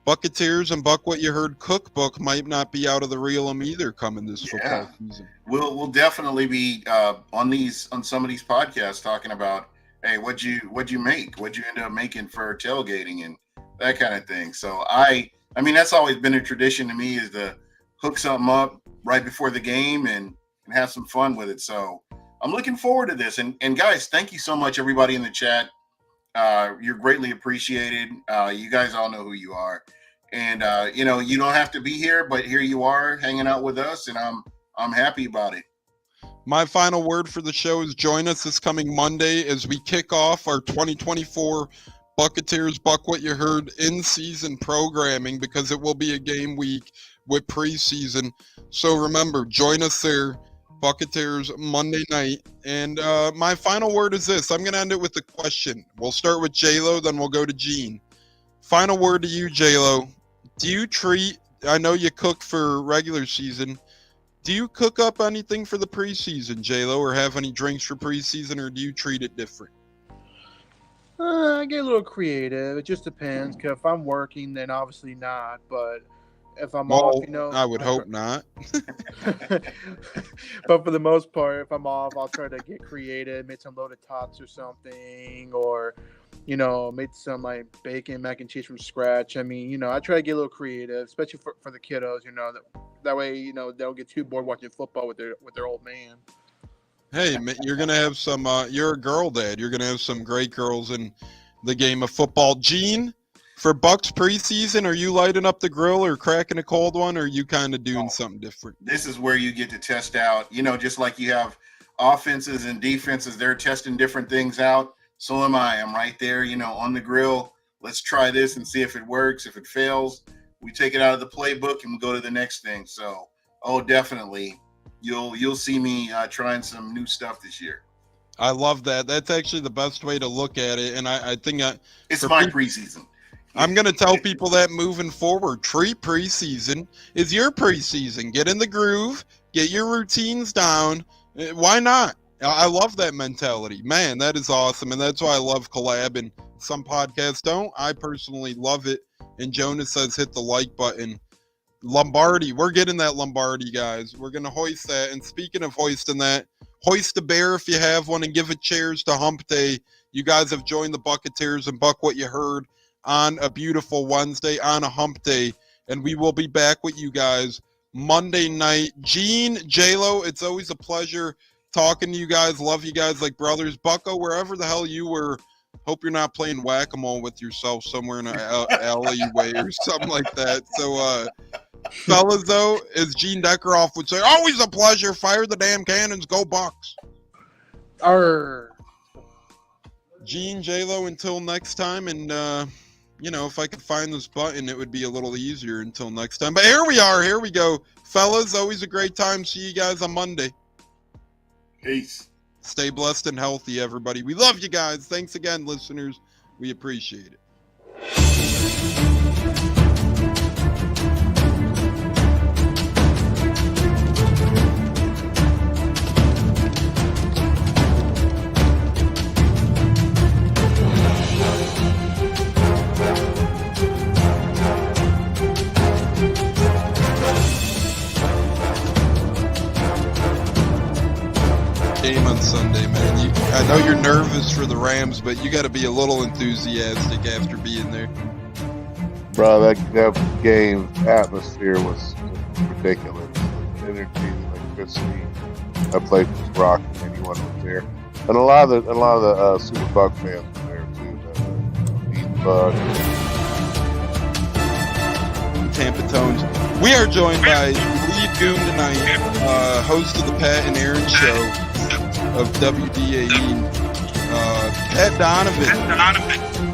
Buccateers and Buc What You Heard cookbook might not be out of the realm either coming this football season. We'll definitely be on some of these podcasts talking about, hey, what'd you make? What'd you end up making for tailgating and that kind of thing. So I mean that's always been a tradition to me, is to hook something up right before the game and have some fun with it. So I'm looking forward to this. And guys, thank you so much, everybody in the chat. You're greatly appreciated. You guys all know who you are. And, you don't have to be here, but here you are hanging out with us, and I'm happy about it. My final word for the show is join us this coming Monday as we kick off our 2024 Buccateers Buc What You Heard in-season programming, because it will be a game week with preseason. So remember, join us there, Buccateers Monday night. And my final word is this. I'm going to end it with a question. We'll start with J-Lo, then we'll go to Gene. Final word to you, J-Lo. Do you treat, I know you cook for regular season, do you cook up anything for the preseason, J-Lo, or have any drinks for preseason, or do you treat it different? I get a little creative. It just depends. Cause if I'm working, then obviously not. But if I'm off, I would hope not. But for the most part, if I'm off, I'll try to get creative, make some loaded tots or something, or made some like bacon mac and cheese from scratch. I mean, I try to get a little creative, especially for the kiddos. That way, they don't get too bored watching football with their old man. Hey, you're gonna have some. You're a girl dad. You're gonna have some great girls in the game of football. Gene, for Bucs preseason, are you lighting up the grill or cracking a cold one, or are you kind of doing something different? This is where you get to test out. Just like you have offenses and defenses, they're testing different things out. So am I. I'm right there, on the grill. Let's try this and see if it works. If it fails, we take it out of the playbook and we go to the next thing. So, definitely, you'll see me trying some new stuff this year. I love that. That's actually the best way to look at it, and I think it's my preseason. I'm going to tell people that moving forward. Treat preseason is your preseason. Get in the groove. Get your routines down. Why not? I love that mentality. Man, that is awesome. And that's why I love collab. Some podcasts don't. I personally love it. And Jonas says hit the like button. Lombardi. We're getting that Lombardi, guys. We're gonna hoist that. And speaking of hoisting that, hoist a bear if you have one, and give a cheers to Hump Day. You guys have joined the Buccateers and Buc What Ya Heard on a beautiful Wednesday on a Hump Day, and we will be back with you guys Monday night. Gene, J-Lo, it's always a pleasure talking to you guys. Love you guys like brothers. Bucko, wherever the hell you were, hope you're not playing whack-a-mole with yourself somewhere in an alleyway or something like that. So, fellas, though, as Gene Deckeroff would say, always a pleasure. Fire the damn cannons. Go Bucks. Arr. Gene, J-Lo, until next time. And, if I could find this button, it would be a little easier until next time. But here we are. Here we go. Fellas, always a great time. See you guys on Monday. Peace. Stay blessed and healthy, everybody. We love you guys. Thanks again, listeners. We appreciate it. Game on Sunday, man. I know you're nervous for the Rams, but you got to be a little enthusiastic after being there. Bro, that game atmosphere was ridiculous. The energy, the electricity. I played with Brock and anyone was there, and a lot of the Super Buc fans were there too. The Buc. Tampa Tones. We are joined by Lead Goon tonight, host of the Pat and Aaron Show of WDAE, Pat Donovan.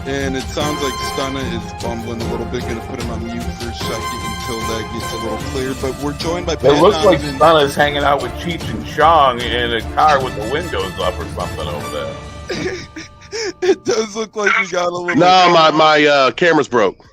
And it sounds like Stunna is bumbling a little bit. Going to put him on mute for a second until that gets a little clear. But we're joined by Pat It looks like Donovan. Stunna's hanging out with Cheech and Chong in a car with the windows up or something over there. It does look like we got a little... No, my camera's broke.